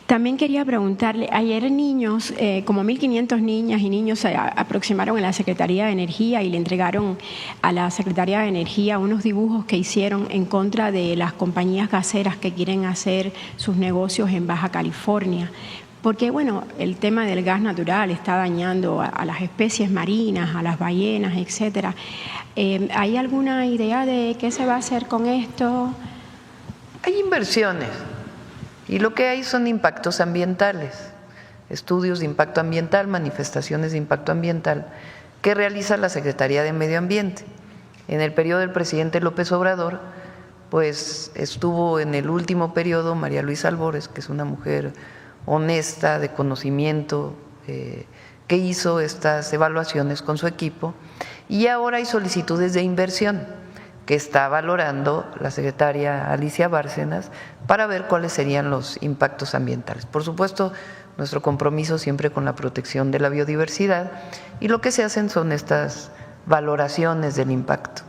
También quería preguntarle, ayer niños, como 1.500 niñas y niños se aproximaron a la Secretaría de Energía y le entregaron a la Secretaría de Energía unos dibujos que hicieron en contra de las compañías gaseras que quieren hacer sus negocios en Baja California. Porque, bueno, el tema del gas natural está dañando a las especies marinas, a las ballenas, etcétera. ¿Hay alguna idea de qué se va a hacer con esto? Hay inversiones. Y lo que hay son impactos ambientales, estudios de impacto ambiental, manifestaciones de impacto ambiental que realiza la Secretaría de Medio Ambiente. En el periodo del presidente López Obrador, pues estuvo en el último periodo María Luisa Albores, que es una mujer honesta, de conocimiento, que hizo estas evaluaciones con su equipo, y ahora hay solicitudes de inversión que está valorando la secretaria Alicia Bárcenas para ver cuáles serían los impactos ambientales. Por supuesto, nuestro compromiso siempre con la protección de la biodiversidad, y lo que se hacen son estas valoraciones del impacto.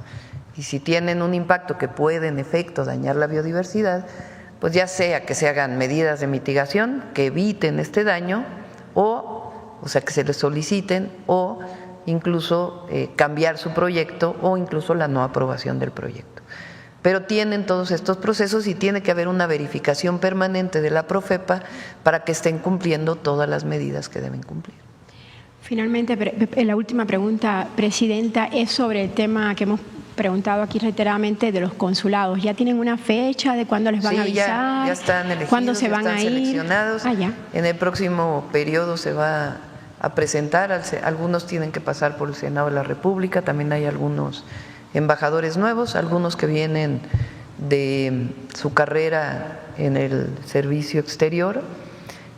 Y si tienen un impacto que puede en efecto dañar la biodiversidad, pues ya sea que se hagan medidas de mitigación que eviten este daño, o sea que se les soliciten, o incluso cambiar su proyecto, o incluso la no aprobación del proyecto. Pero tienen todos estos procesos y tiene que haber una verificación permanente de la Profepa para que estén cumpliendo todas las medidas que deben cumplir. Finalmente, la última pregunta, Presidenta, es sobre el tema que hemos preguntado aquí reiteradamente de los consulados. ¿Ya tienen una fecha de cuándo les van a avisar? Ya están elegidos, ¿cuándo se van ya están a ir? seleccionados. En el próximo periodo se va a presentar, algunos tienen que pasar por el Senado de la República, también hay algunos embajadores nuevos, algunos que vienen de su carrera en el servicio exterior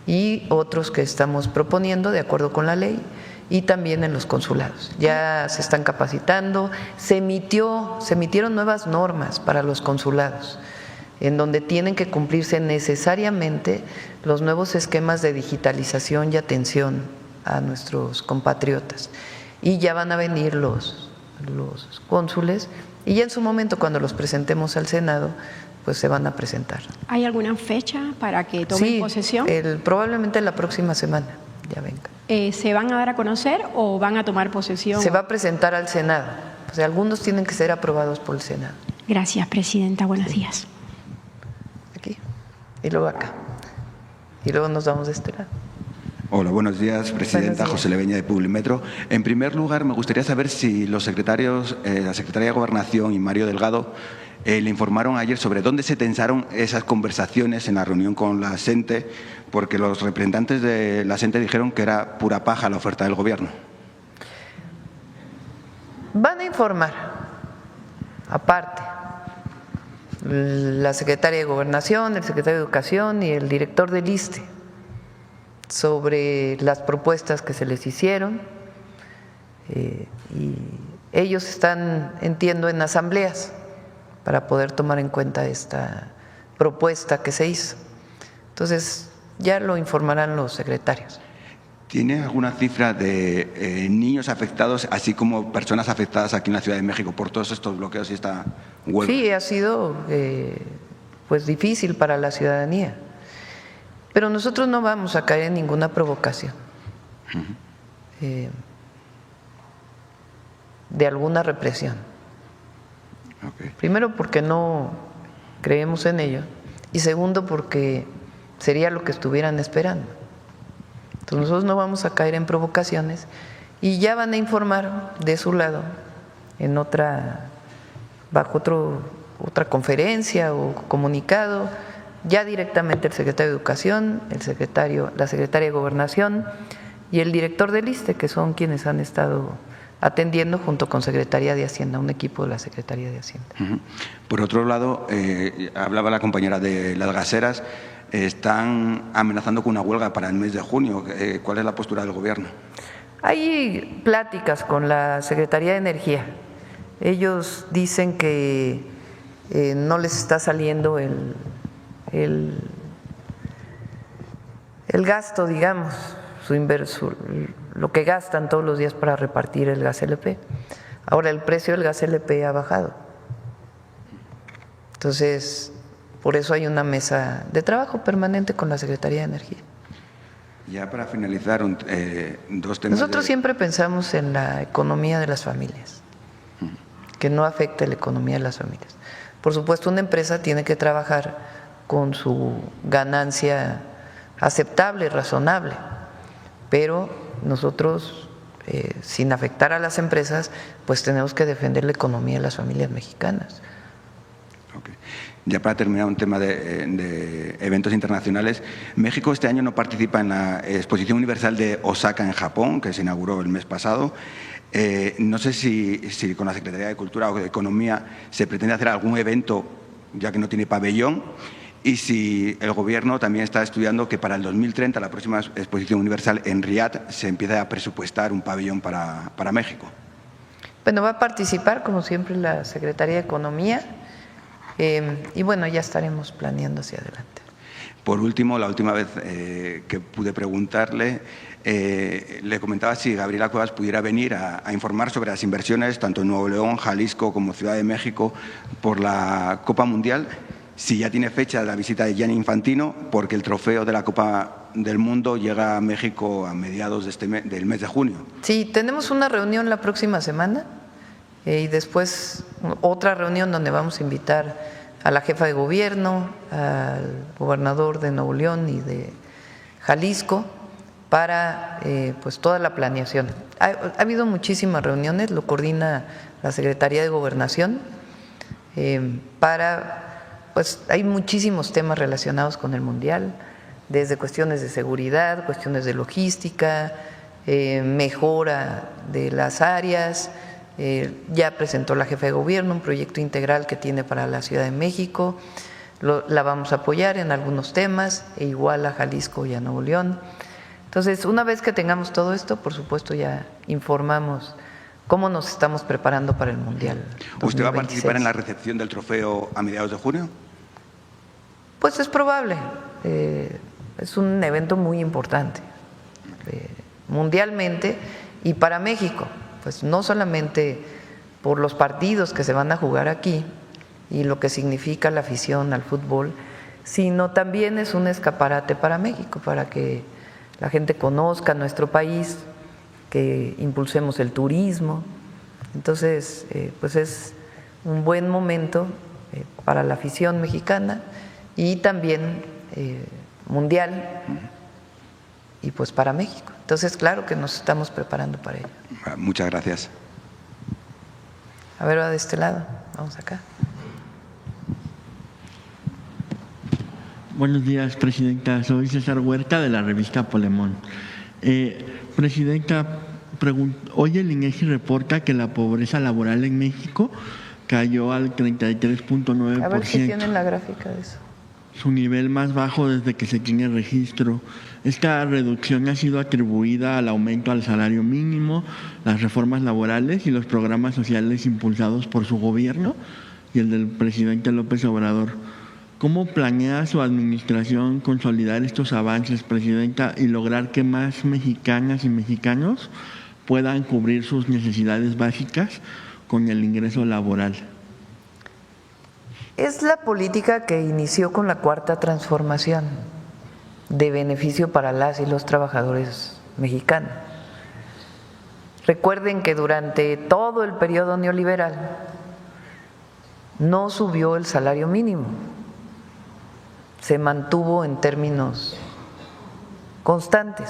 y otros que estamos proponiendo de acuerdo con la ley, y también en los consulados. Ya se están capacitando, se emitieron nuevas normas para los consulados, en donde tienen que cumplirse necesariamente los nuevos esquemas de digitalización y atención a nuestros compatriotas. Y ya van a venir los cónsules, y ya en su momento, cuando los presentemos al Senado, pues se van a presentar. ¿Hay alguna fecha para que tomen posesión? Probablemente la próxima semana ya venga. ¿Se van a dar a conocer o van a tomar posesión? Se va a presentar al Senado. O sea, algunos tienen que ser aprobados por el Senado. Gracias, Presidenta. Buenos días. Aquí. Y luego acá. Y luego nos vamos de este lado. Hola, buenos días, Presidenta. Buenos días. José Leveña, de Publimetro. En primer lugar, me gustaría saber si los secretarios, la Secretaría de Gobernación y Mario Delgado, le informaron ayer sobre dónde se tensaron esas conversaciones en la reunión con la SENTE, porque los representantes de la SENTE dijeron que era pura paja la oferta del Gobierno. Van a informar, aparte, la Secretaria de Gobernación, el Secretario de Educación y el director del ISSSTE sobre las propuestas que se les hicieron, y ellos están, entiendo, en asambleas para poder tomar en cuenta esta propuesta que se hizo. Entonces, ya lo informarán los secretarios. ¿Tiene alguna cifra de niños afectados, así como personas afectadas aquí en la Ciudad de México por todos estos bloqueos y esta huelga? Sí, ha sido pues difícil para la ciudadanía, pero nosotros no vamos a caer en ninguna provocación de alguna represión. Okay. Primero, porque no creemos en ello, y segundo, porque sería lo que estuvieran esperando. Entonces nosotros no vamos a caer en provocaciones, y ya van a informar de su lado en bajo otra conferencia o comunicado, ya directamente el secretario de Educación, la secretaria de Gobernación y el director del ISSSTE, que son quienes han estado atendiendo junto con Secretaría de Hacienda, un equipo de la Secretaría de Hacienda. Por otro lado, hablaba la compañera de las gaseras, están amenazando con una huelga para el mes de junio. ¿Cuál es la postura del Gobierno? Hay pláticas con la Secretaría de Energía. Ellos dicen que no les está saliendo el gasto, digamos, lo que gastan todos los días para repartir el gas LP. Ahora el precio del gas LP ha bajado. Entonces, por eso hay una mesa de trabajo permanente con la Secretaría de Energía. Ya para finalizar, dos temas. Nosotros siempre pensamos en la economía de las familias, que no afecte la economía de las familias. Por supuesto, una empresa tiene que trabajar con su ganancia aceptable, razonable, pero nosotros, sin afectar a las empresas, pues tenemos que defender la economía de las familias mexicanas. Okay. Ya para terminar, un tema de eventos internacionales. México este año no participa en la Exposición Universal de Osaka en Japón, que se inauguró el mes pasado. No sé si con la Secretaría de Cultura o de Economía se pretende hacer algún evento, ya que no tiene pabellón, y si el Gobierno también está estudiando que para el 2030, la próxima Exposición Universal en Riad, se empiece a presupuestar un pabellón para México. Bueno, va a participar, como siempre, la Secretaría de Economía. Y bueno, ya estaremos planeando hacia adelante. Por último, la última vez que pude preguntarle, le comentaba si Gabriela Cuevas pudiera venir a informar sobre las inversiones, tanto en Nuevo León, Jalisco como Ciudad de México, por la Copa Mundial, si ya tiene fecha la visita de Gianni Infantino, porque el trofeo de la Copa del Mundo llega a México a mediados del mes de junio. Sí, tenemos una reunión la próxima semana. Y después otra reunión donde vamos a invitar a la jefa de gobierno, al gobernador de Nuevo León y de Jalisco para pues toda la planeación. Ha habido muchísimas reuniones, lo coordina la Secretaría de Gobernación pues hay muchísimos temas relacionados con el Mundial, desde cuestiones de seguridad, cuestiones de logística, mejora de las áreas. Ya presentó la jefa de gobierno un proyecto integral que tiene para la Ciudad de México, la vamos a apoyar en algunos temas, e igual a Jalisco y a Nuevo León. Entonces, una vez que tengamos todo esto, por supuesto ya informamos cómo nos estamos preparando para el Mundial 2026. ¿Usted va a participar en la recepción del trofeo a mediados de junio? Pues es probable, es un evento muy importante mundialmente y para México. Pues no solamente por los partidos que se van a jugar aquí y lo que significa la afición al fútbol, sino también es un escaparate para México, para que la gente conozca nuestro país, que impulsemos el turismo. Entonces, pues es un buen momento para la afición mexicana y también mundial y pues para México. Entonces, claro que nos estamos preparando para ello. Muchas gracias. A ver, va de este lado, vamos acá. Buenos días, Presidenta. Soy César Huerta de la revista Polemón. Presidenta, hoy el INEGI reporta que la pobreza laboral en México cayó al 33.9%. A ver si tienen la gráfica de eso. Su nivel más bajo desde que se tiene registro. Esta reducción ha sido atribuida al aumento al salario mínimo, las reformas laborales y los programas sociales impulsados por su gobierno y el del presidente López Obrador. ¿Cómo planea su administración consolidar estos avances, Presidenta, y lograr que más mexicanas y mexicanos puedan cubrir sus necesidades básicas con el ingreso laboral? Es la política que inició con la Cuarta Transformación, de beneficio para las y los trabajadores mexicanos. Recuerden que durante todo el periodo neoliberal no subió el salario mínimo, se mantuvo en términos constantes,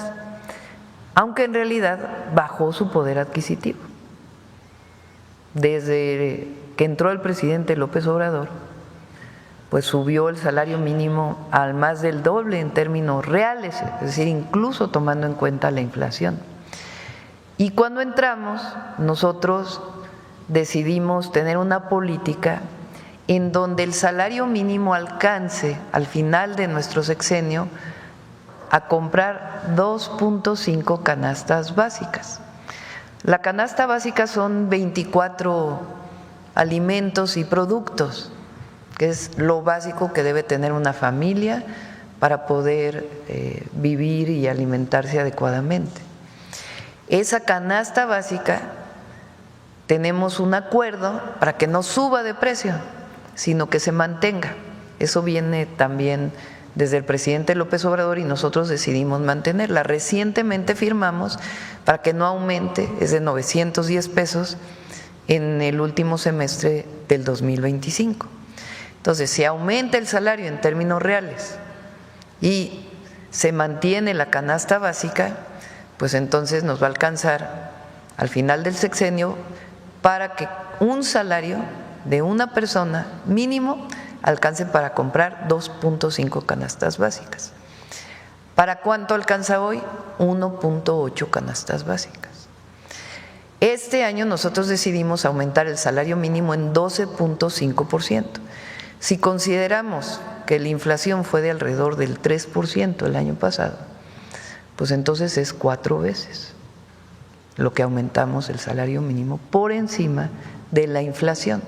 aunque en realidad bajó su poder adquisitivo. Desde que entró el presidente López Obrador, pues subió el salario mínimo al más del doble en términos reales, es decir, incluso tomando en cuenta la inflación. Y cuando entramos, nosotros decidimos tener una política en donde el salario mínimo alcance al final de nuestro sexenio a comprar 2.5 canastas básicas. La canasta básica son 24 alimentos y productos, que es lo básico que debe tener una familia para poder vivir y alimentarse adecuadamente. Esa canasta básica tenemos un acuerdo para que no suba de precio, sino que se mantenga. Eso viene también desde el presidente López Obrador y nosotros decidimos mantenerla. Recientemente firmamos para que no aumente, es de 910 pesos en el último semestre del 2025. Entonces, si aumenta el salario en términos reales y se mantiene la canasta básica, pues entonces nos va a alcanzar al final del sexenio para que un salario de una persona mínimo alcancen para comprar 2.5 canastas básicas. ¿Para cuánto alcanza hoy? 1.8 canastas básicas. Este año nosotros decidimos aumentar el salario mínimo en 12.5%. Si consideramos que la inflación fue de alrededor del 3% el año pasado, pues entonces es 4 veces lo que aumentamos el salario mínimo por encima de la inflación.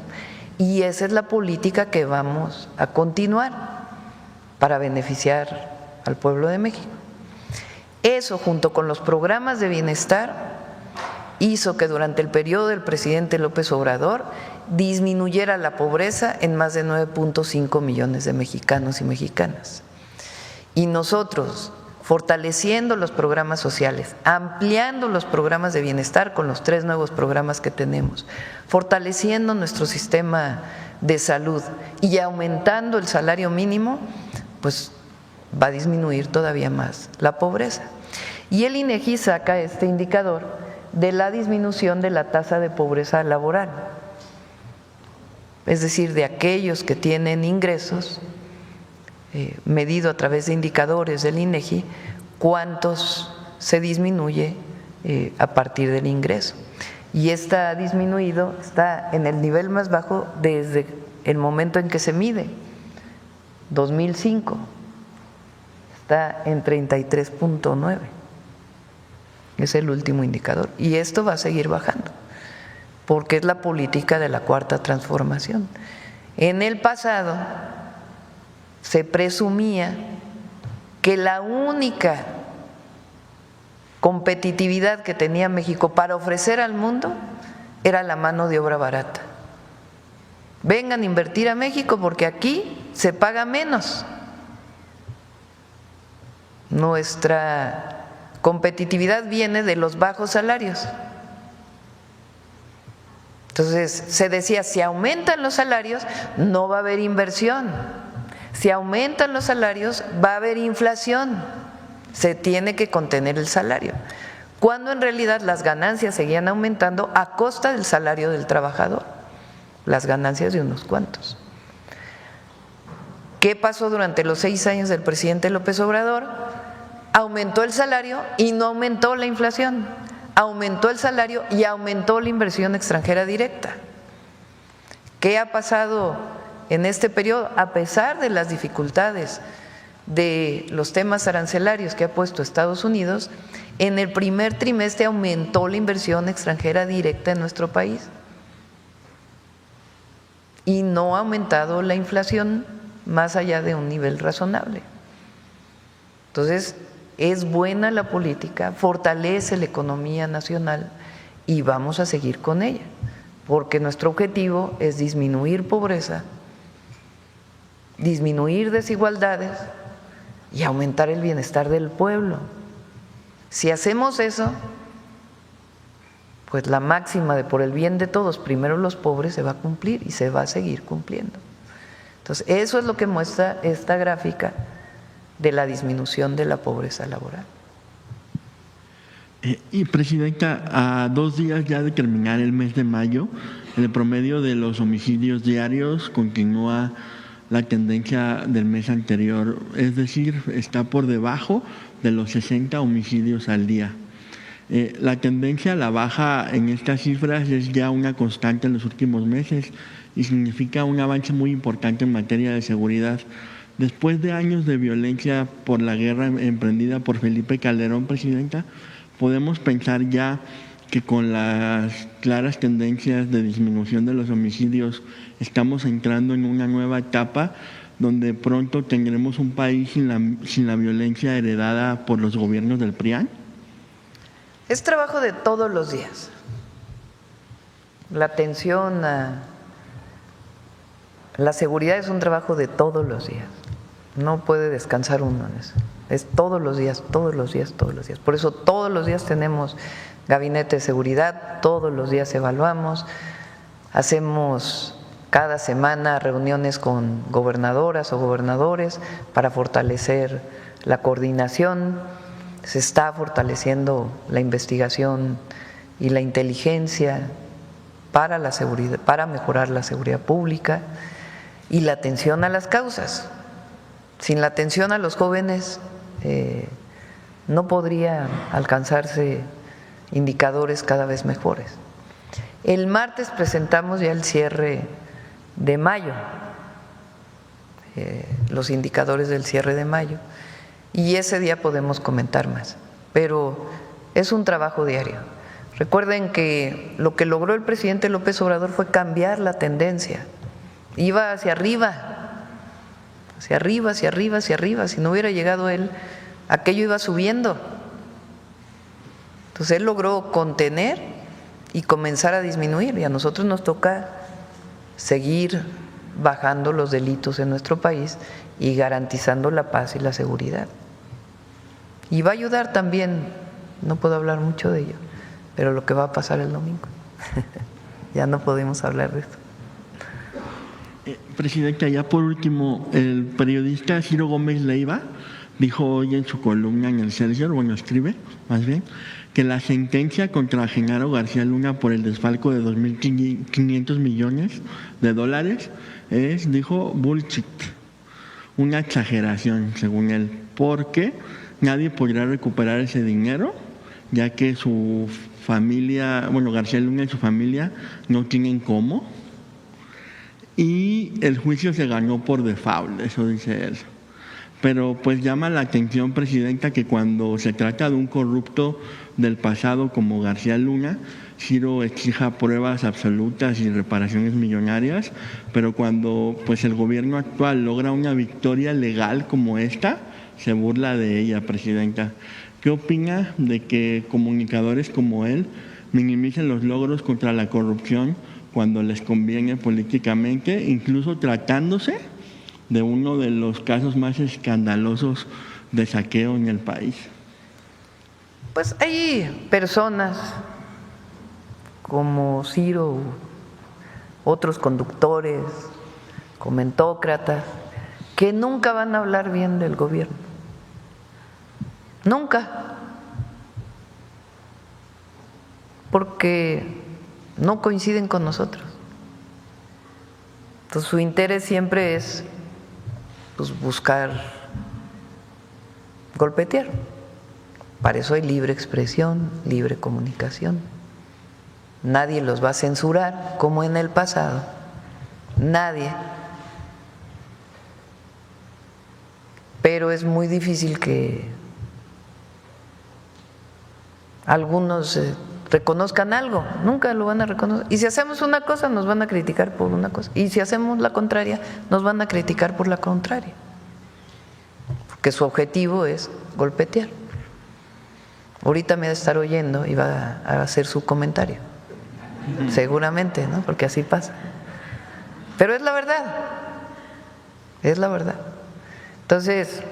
Y esa es la política que vamos a continuar para beneficiar al pueblo de México. Eso, junto con los programas de bienestar, hizo que durante el periodo del presidente López Obrador disminuyera la pobreza en más de 9.5 millones de mexicanos y mexicanas. Y nosotros, fortaleciendo los programas sociales, ampliando los programas de bienestar con los 3 nuevos programas que tenemos, fortaleciendo nuestro sistema de salud y aumentando el salario mínimo, pues va a disminuir todavía más la pobreza. Y el INEGI saca este indicador de la disminución de la tasa de pobreza laboral, es decir, de aquellos que tienen ingresos, medido a través de indicadores del INEGI, cuántos se disminuye a partir del ingreso. Y está disminuido, está en el nivel más bajo desde el momento en que se mide, 2005, está en 33.9. Es el último indicador. Y esto va a seguir bajando, porque es la política de la Cuarta Transformación. En el pasado se presumía que la única competitividad que tenía México para ofrecer al mundo era la mano de obra barata. Vengan a invertir a México porque aquí se paga menos. Nuestra competitividad viene de los bajos salarios. Entonces se decía, si aumentan los salarios no va a haber inversión, si aumentan los salarios va a haber inflación, se tiene que contener el salario, cuando en realidad las ganancias seguían aumentando a costa del salario del trabajador, las ganancias de unos cuantos. ¿Qué pasó durante los 6 años del presidente López Obrador? Aumentó el salario y no aumentó la inflación, aumentó el salario y aumentó la inversión extranjera directa. ¿Qué ha pasado en este periodo? A pesar de las dificultades de los temas arancelarios que ha puesto Estados Unidos, en el primer trimestre aumentó la inversión extranjera directa en nuestro país y no ha aumentado la inflación más allá de un nivel razonable. Entonces, es buena la política, fortalece la economía nacional y vamos a seguir con ella, porque nuestro objetivo es disminuir pobreza, disminuir desigualdades y aumentar el bienestar del pueblo. Si hacemos eso, pues la máxima de por el bien de todos, primero los pobres, se va a cumplir y se va a seguir cumpliendo. Entonces, eso es lo que muestra esta gráfica de la disminución de la pobreza laboral. Y Presidenta, a 2 días ya de terminar el mes de mayo, el promedio de los homicidios diarios continúa la tendencia del mes anterior, es decir, está por debajo de los 60 homicidios al día. La tendencia a la baja en estas cifras es ya una constante en los últimos meses y significa un avance muy importante en materia de seguridad. Después de años de violencia por la guerra emprendida por Felipe Calderón, Presidenta, podemos pensar ya que con las claras tendencias de disminución de los homicidios estamos entrando en una nueva etapa donde pronto tendremos un país sin la violencia heredada por los gobiernos del PRIAN. Es trabajo de todos los días. La atención a la seguridad es un trabajo de todos los días. No puede descansar uno en eso. Es todos los días, todos los días, todos los días. Por eso todos los días tenemos gabinete de seguridad, todos los días evaluamos, hacemos cada semana reuniones con gobernadoras o gobernadores para fortalecer la coordinación. Se está fortaleciendo la investigación y la inteligencia para la seguridad, para mejorar la seguridad pública. y la atención a las causas. Sin la atención a los jóvenes no podría alcanzarse indicadores cada vez mejores. El martes presentamos ya el cierre de mayo, los indicadores del cierre de mayo, y ese día podemos comentar más, pero es un trabajo diario. Recuerden que lo que logró el presidente López Obrador fue cambiar la tendencia, iba hacia arriba, hacia arriba, hacia arriba, hacia arriba. Si no hubiera llegado él, aquello iba subiendo. Entonces él logró contener y comenzar a disminuir, y a nosotros nos toca seguir bajando los delitos en nuestro país y garantizando la paz y la seguridad. Y va a ayudar también, no puedo hablar mucho de ello, pero lo que va a pasar el domingo. Ya no podemos hablar de esto. Presidenta, ya por último, el periodista Ciro Gómez Leiva dijo hoy en su columna en el Excelsior, bueno, escribe más bien, que la sentencia contra Genaro García Luna por el desfalco de 2.500 millones de dólares es, dijo, bullshit, una exageración, según él, porque nadie podrá recuperar ese dinero, ya que su familia, bueno, García Luna y su familia no tienen cómo, y el juicio se ganó por default, eso dice él. Pero pues llama la atención, presidenta, que cuando se trata de un corrupto del pasado como García Luna, Ciro exija pruebas absolutas y reparaciones millonarias, pero cuando pues el gobierno actual logra una victoria legal como esta, se burla de ella, presidenta. ¿Qué opina de que comunicadores como él minimicen los logros contra la corrupción cuando les conviene políticamente, incluso tratándose de uno de los casos más escandalosos de saqueo en el país? Pues hay personas como Ciro, otros conductores, comentócratas, que nunca van a hablar bien del gobierno. Nunca. Porque no coinciden con nosotros. Entonces su interés siempre es pues, buscar golpetear. Para eso hay libre expresión, libre comunicación. Nadie los va a censurar como en el pasado. Nadie. Pero es muy difícil que algunos reconozcan algo, nunca lo van a reconocer. Y si hacemos una cosa, nos van a criticar por una cosa. Y si hacemos la contraria, nos van a criticar por la contraria. Porque su objetivo es golpetear. Ahorita me va a estar oyendo y va a hacer su comentario. Seguramente, ¿no? Porque así pasa. Pero es la verdad. Es la verdad. Entonces,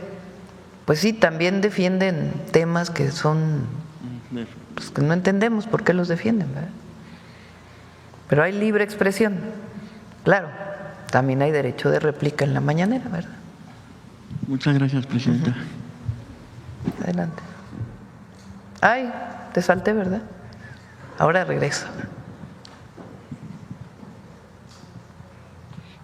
pues sí, también defienden temas que son, pues que no entendemos por qué los defienden, ¿verdad? Pero hay libre expresión. Claro, también hay derecho de réplica en la mañanera, ¿verdad? Muchas gracias, presidenta. Adelante. Ay, te salté, ¿verdad? Ahora regreso.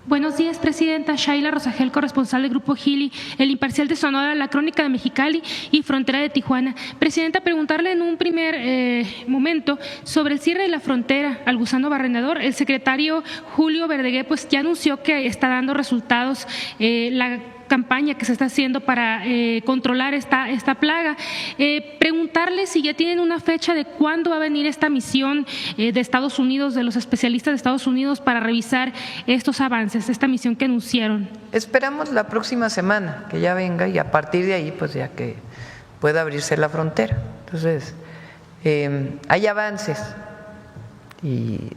Buenos días, presidenta. Shaila Rosagel, corresponsal del Grupo Gili, El Imparcial de Sonora, La Crónica de Mexicali y Frontera de Tijuana. Presidenta, preguntarle en un primer momento sobre el cierre de la frontera al gusano barrenador. El secretario Julio Verdeguer pues ya anunció que está dando resultados la campaña que se está haciendo para controlar esta plaga. Preguntarle si ya tienen una fecha de cuándo va a venir esta misión de Estados Unidos, de los especialistas de Estados Unidos, para revisar estos avances, esta misión que anunciaron. Esperamos la próxima semana que ya venga y a partir de ahí pues ya que pueda abrirse la frontera. Entonces, hay avances y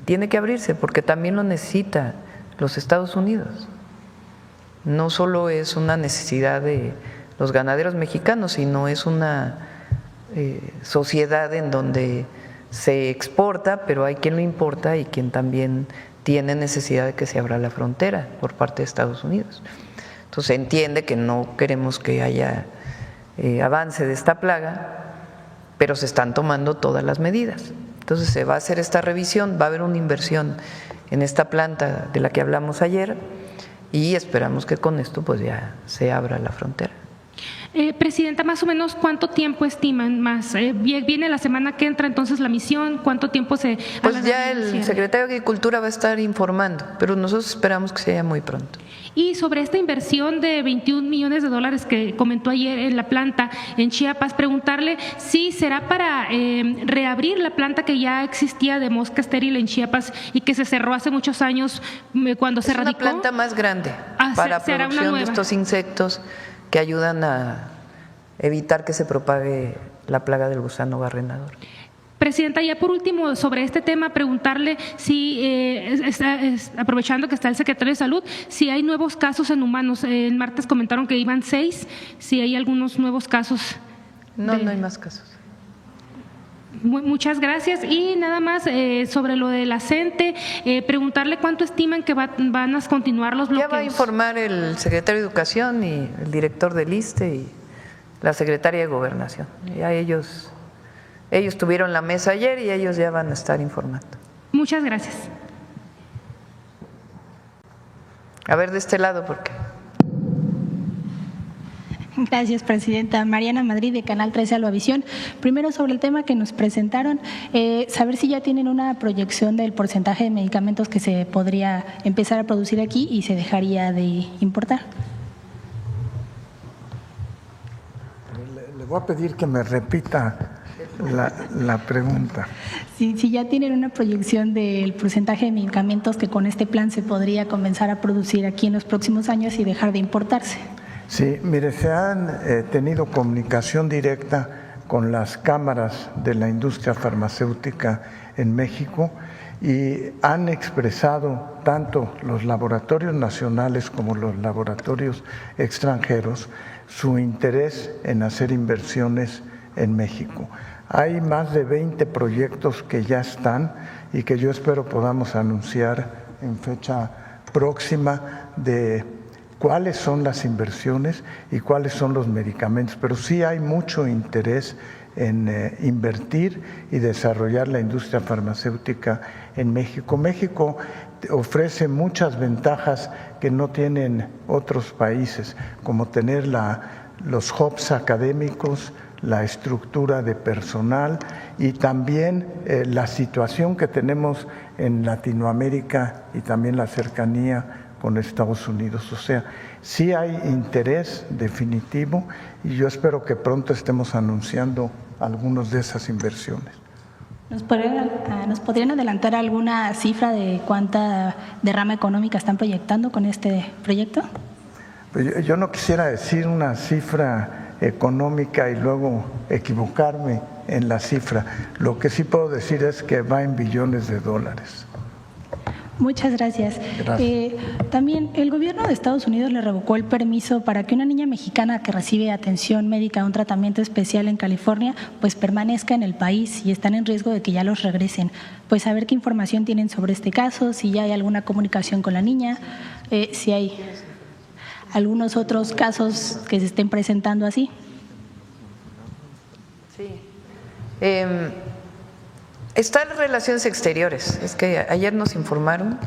tiene que abrirse porque también lo necesita los Estados Unidos. No solo es una necesidad de los ganaderos mexicanos, sino es una sociedad en donde se exporta, pero hay quien lo importa y quien también tiene necesidad de que se abra la frontera por parte de Estados Unidos. Entonces se entiende que no queremos que haya avance de esta plaga, pero se están tomando todas las medidas. Entonces se va a hacer esta revisión, va a haber una inversión en esta planta de la que hablamos ayer, y esperamos que con esto pues ya se abra la frontera. Presidenta, más o menos, ¿cuánto tiempo estiman más? Viene la semana que entra entonces la misión, ¿cuánto tiempo se...? Pues ya el secretario de Agricultura va a estar informando, pero nosotros esperamos que sea muy pronto. Y sobre esta inversión de $21 millones que comentó ayer en la planta en Chiapas, preguntarle si será para reabrir la planta que ya existía de mosca estéril en Chiapas y que se cerró hace muchos años cuando se radicó. Es una planta más grande para producción de estos insectos que ayudan a evitar que se propague la plaga del gusano barrenador. Presidenta, ya por último, sobre este tema, preguntarle si, aprovechando que está el secretario de Salud, si hay nuevos casos en humanos. El martes comentaron que iban 6, si hay algunos nuevos casos. No hay más casos. Muchas gracias. Y nada más sobre lo de la CENTE, preguntarle cuánto estiman que van a continuar los bloqueos. Ya va a informar el secretario de Educación y el director del ISSSTE y la secretaria de Gobernación. Ya ellos tuvieron la mesa ayer y ellos ya van a estar informando. Muchas gracias. A ver, de este lado, ¿por qué? Gracias, presidenta. Mariana Madrid, de Canal 13 Albavisión. Primero, sobre el tema que nos presentaron, saber si ya tienen una proyección del porcentaje de medicamentos que se podría empezar a producir aquí y se dejaría de importar. Le voy a pedir que me repita la pregunta. Si ya tienen una proyección del porcentaje de medicamentos que con este plan se podría comenzar a producir aquí en los próximos años y dejar de importarse. Sí, mire, se han tenido comunicación directa con las cámaras de la industria farmacéutica en México y han expresado tanto los laboratorios nacionales como los laboratorios extranjeros su interés en hacer inversiones en México. Hay más de 20 proyectos que ya están y que yo espero podamos anunciar en fecha próxima de cuáles son las inversiones y cuáles son los medicamentos, pero sí hay mucho interés en invertir y desarrollar la industria farmacéutica en México. México ofrece muchas ventajas que no tienen otros países, como tener los hubs académicos, la estructura de personal y también la situación que tenemos en Latinoamérica y también la cercanía con Estados Unidos. O sea, sí hay interés definitivo y yo espero que pronto estemos anunciando algunas de esas inversiones. ¿Nos podrían adelantar alguna cifra de cuánta derrama económica están proyectando con este proyecto? Pues yo no quisiera decir una cifra económica y luego equivocarme en la cifra. Lo que sí puedo decir es que va en billones de dólares. Muchas gracias. También el gobierno de Estados Unidos le revocó el permiso para que una niña mexicana que recibe atención médica, un tratamiento especial en California, pues permanezca en el país y están en riesgo de que ya los regresen. Pues saber qué información tienen sobre este caso, si ya hay alguna comunicación con la niña, si hay algunos otros casos que se estén presentando así. Sí. Está en Relaciones Exteriores, es que ayer nos informaron,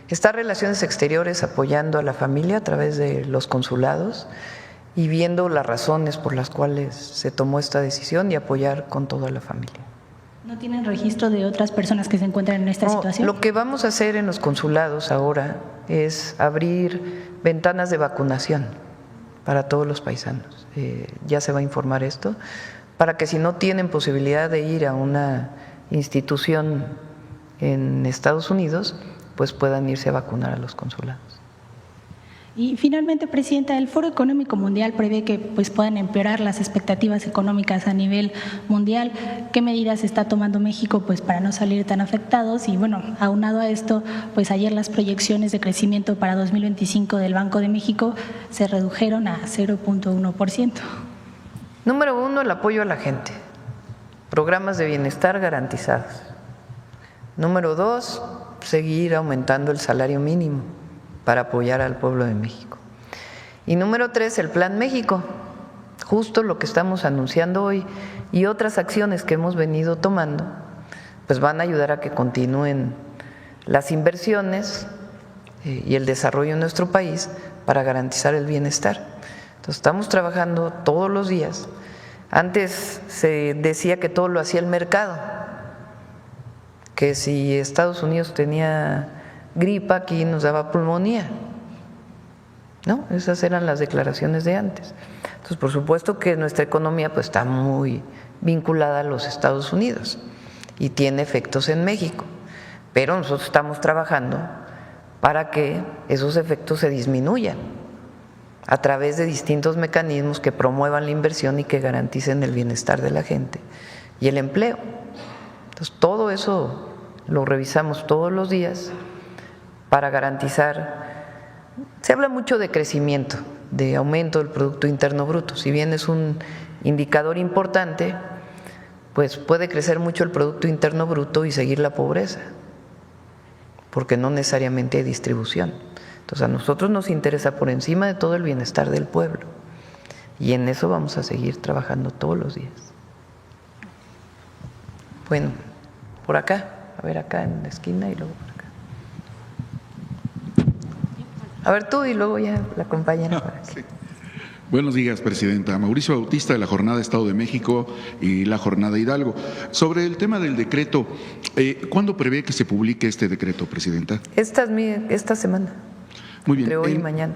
está Relaciones Exteriores apoyando a la familia a través de los consulados y viendo las razones por las cuales se tomó esta decisión y apoyar con toda la familia. ¿No tienen registro de otras personas que se encuentran en esta situación? Lo que vamos a hacer en los consulados ahora es abrir ventanas de vacunación para todos los paisanos. Ya se va a informar esto, para que si no tienen posibilidad de ir a una institución en Estados Unidos, pues puedan irse a vacunar a los consulados. Y finalmente, presidenta, el Foro Económico Mundial prevé que pues puedan empeorar las expectativas económicas a nivel mundial. ¿Qué medidas está tomando México pues para no salir tan afectados? Y bueno, aunado a esto, pues ayer las proyecciones de crecimiento para 2025 del Banco de México se redujeron a 0.1%. Número 1, el apoyo a la gente, programas de bienestar garantizados. Número 2, seguir aumentando el salario mínimo para apoyar al pueblo de México. Y número 3, el Plan México, justo lo que estamos anunciando hoy y otras acciones que hemos venido tomando, pues van a ayudar a que continúen las inversiones y el desarrollo en nuestro país para garantizar el bienestar. Entonces estamos trabajando todos los días. Antes se decía que todo lo hacía el mercado, que si Estados Unidos tenía gripa, aquí nos daba pulmonía, ¿no? Esas eran las declaraciones de antes. Entonces, por supuesto que nuestra economía pues está muy vinculada a los Estados Unidos y tiene efectos en México, pero nosotros estamos trabajando para que esos efectos se disminuyan a través de distintos mecanismos que promuevan la inversión y que garanticen el bienestar de la gente y el empleo. Entonces, todo eso lo revisamos todos los días para garantizar. Se habla mucho de crecimiento, de aumento del Producto Interno Bruto. Si bien es un indicador importante, pues puede crecer mucho el Producto Interno Bruto y seguir la pobreza, porque no necesariamente hay distribución. Entonces, a nosotros nos interesa por encima de todo el bienestar del pueblo, y en eso vamos a seguir trabajando todos los días. Bueno, por acá, a ver, acá en la esquina y luego por acá. A ver tú y luego ya la compañera. Sí. Buenos días, Presidenta. Mauricio Bautista, de la Jornada Estado de México y la Jornada Hidalgo. Sobre el tema del decreto, ¿cuándo prevé que se publique este decreto, Presidenta? Esta semana. Muy bien. Entre hoy y mañana.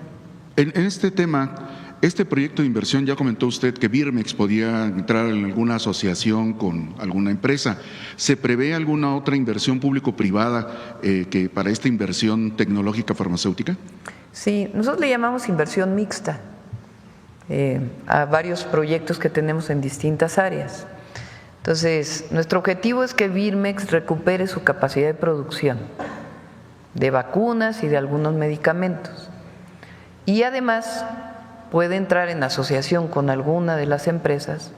En este tema, este proyecto de inversión, ya comentó usted que Birmex podía entrar en alguna asociación con alguna empresa. ¿Se prevé alguna otra inversión público-privada que para esta inversión tecnológica farmacéutica? Sí, nosotros le llamamos inversión mixta a varios proyectos que tenemos en distintas áreas. Entonces, nuestro objetivo es que Birmex recupere su capacidad de producción de vacunas y de algunos medicamentos. Y además puede entrar en asociación con alguna de las empresas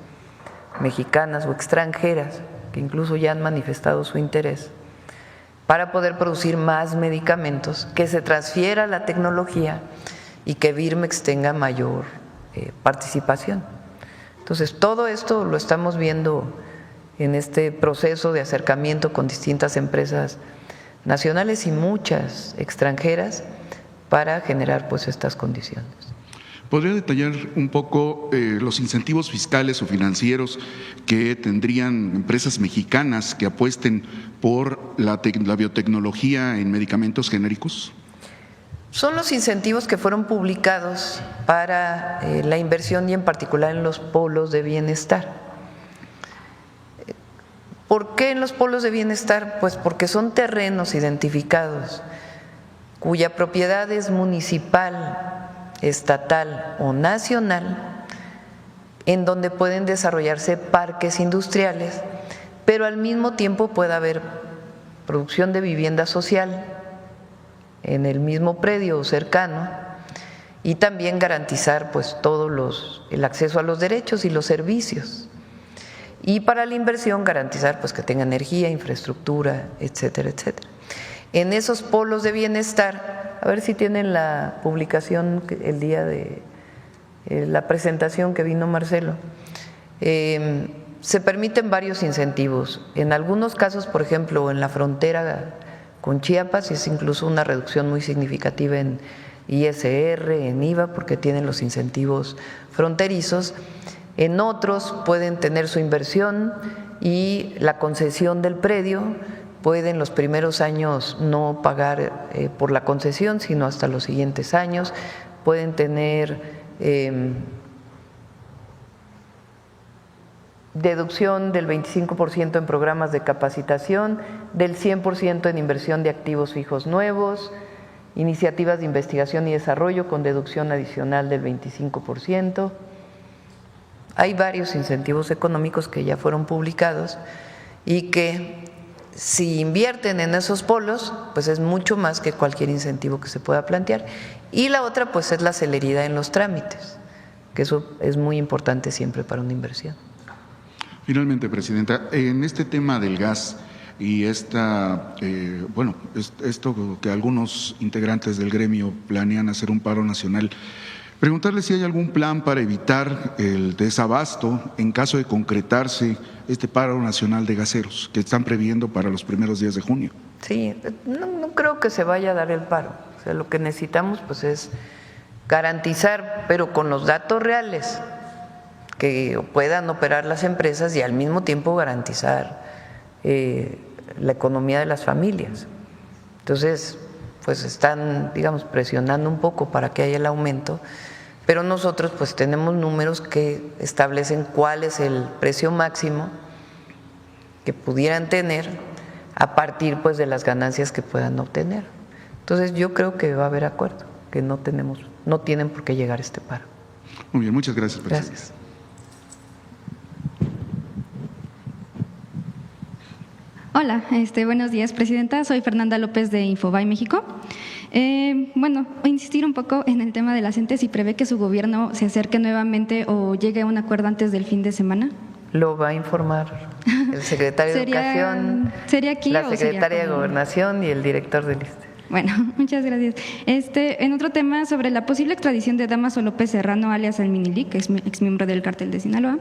mexicanas o extranjeras que incluso ya han manifestado su interés para poder producir más medicamentos, que se transfiera la tecnología y que Birmex tenga mayor participación. Entonces, todo esto lo estamos viendo en este proceso de acercamiento con distintas empresas nacionales y muchas extranjeras para generar pues estas condiciones. ¿Podría detallar un poco los incentivos fiscales o financieros que tendrían empresas mexicanas que apuesten por la biotecnología en medicamentos genéricos? Son los incentivos que fueron publicados para la inversión y en particular en los polos de bienestar. ¿Por qué en los polos de bienestar? Pues porque son terrenos identificados cuya propiedad es municipal, estatal o nacional, en donde pueden desarrollarse parques industriales, pero al mismo tiempo puede haber producción de vivienda social en el mismo predio o cercano, y también garantizar pues el acceso a los derechos y los servicios. Y para la inversión garantizar pues que tenga energía, infraestructura, etcétera, etcétera. En esos polos de bienestar, a ver si tienen la publicación el día de la presentación que vino Marcelo, se permiten varios incentivos. En algunos casos, por ejemplo, en la frontera con Chiapas, es incluso una reducción muy significativa en ISR, en IVA, porque tienen los incentivos fronterizos. En otros pueden tener su inversión y la concesión del predio, pueden los primeros años no pagar por la concesión, sino hasta los siguientes años, pueden tener deducción del 25% en programas de capacitación, del 100% en inversión de activos fijos nuevos, iniciativas de investigación y desarrollo con deducción adicional del 25%. Hay varios incentivos económicos que ya fueron publicados y que si invierten en esos polos, pues es mucho más que cualquier incentivo que se pueda plantear. Y la otra pues es la celeridad en los trámites, que eso es muy importante siempre para una inversión. Finalmente, Presidenta, en este tema del gas y esto que algunos integrantes del gremio planean hacer un paro nacional, Preguntarle si hay algún plan para evitar el desabasto en caso de concretarse este paro nacional de gaseros que están previendo para los primeros días de junio. Sí, no creo que se vaya a dar el paro. O sea, lo que necesitamos pues es garantizar, pero con los datos reales, que puedan operar las empresas y al mismo tiempo garantizar la economía de las familias. Entonces, pues están, digamos, presionando un poco para que haya el aumento, pero nosotros pues tenemos números que establecen cuál es el precio máximo que pudieran tener a partir pues de las ganancias que puedan obtener. Entonces yo creo que va a haber acuerdo, que no tienen por qué llegar a este paro. Muy bien, muchas gracias, presidente. Gracias. Hola, buenos días, presidenta. Soy Fernanda López de Infobae México. Voy a insistir un poco en el tema de la CENTE, si prevé que su gobierno se acerque nuevamente o llegue a un acuerdo antes del fin de semana. Lo va a informar el secretario de Educación, ¿sería aquí la o secretaria sería de Gobernación y el director del ISSSTE. Bueno, muchas gracias. En otro tema, sobre la posible extradición de Dámaso López Serrano, alias el Minilic, que es exmiembro del cártel de Sinaloa.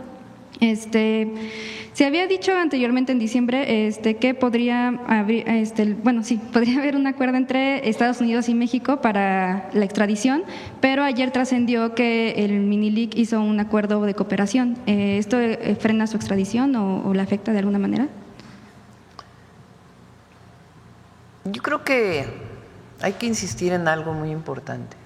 Se había dicho anteriormente en diciembre que podría haber, podría haber un acuerdo entre Estados Unidos y México para la extradición, pero ayer trascendió que el Minilic hizo un acuerdo de cooperación. ¿Esto frena su extradición o la afecta de alguna manera? Yo creo que hay que insistir en algo muy importante.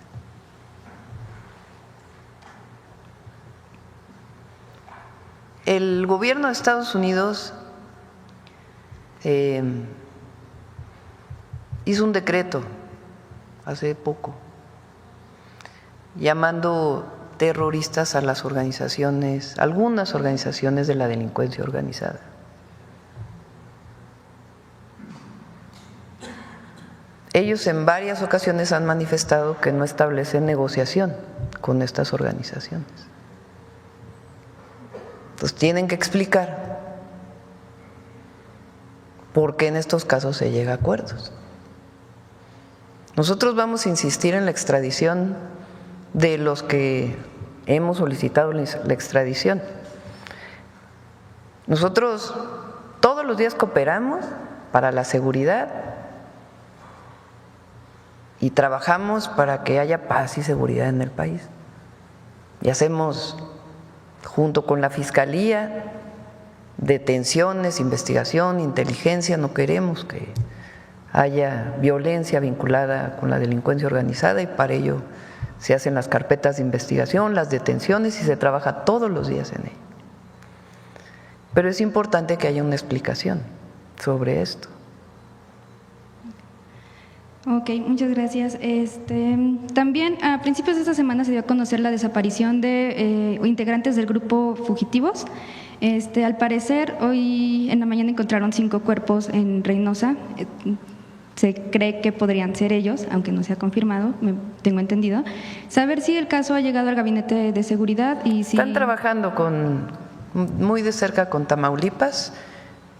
El gobierno de Estados Unidos hizo un decreto hace poco llamando terroristas a las organizaciones, algunas organizaciones de la delincuencia organizada. Ellos en varias ocasiones han manifestado que no establecen negociación con estas organizaciones. Entonces tienen que explicar por qué en estos casos se llega a acuerdos. Nosotros vamos a insistir en la extradición de los que hemos solicitado la extradición. Nosotros todos los días cooperamos para la seguridad y trabajamos para que haya paz y seguridad en el país. Y hacemos, junto con la Fiscalía, detenciones, investigación, inteligencia. No queremos que haya violencia vinculada con la delincuencia organizada y para ello se hacen las carpetas de investigación, las detenciones y se trabaja todos los días en ello. Pero es importante que haya una explicación sobre esto. Ok, muchas gracias. También a principios de esta semana se dio a conocer la desaparición de integrantes del grupo Fugitivos. Al parecer, hoy en la mañana encontraron 5 cuerpos en Reynosa. Se cree que podrían ser ellos, aunque no se ha confirmado, tengo entendido. Saber si el caso ha llegado al gabinete de seguridad y si… Están trabajando muy de cerca con Tamaulipas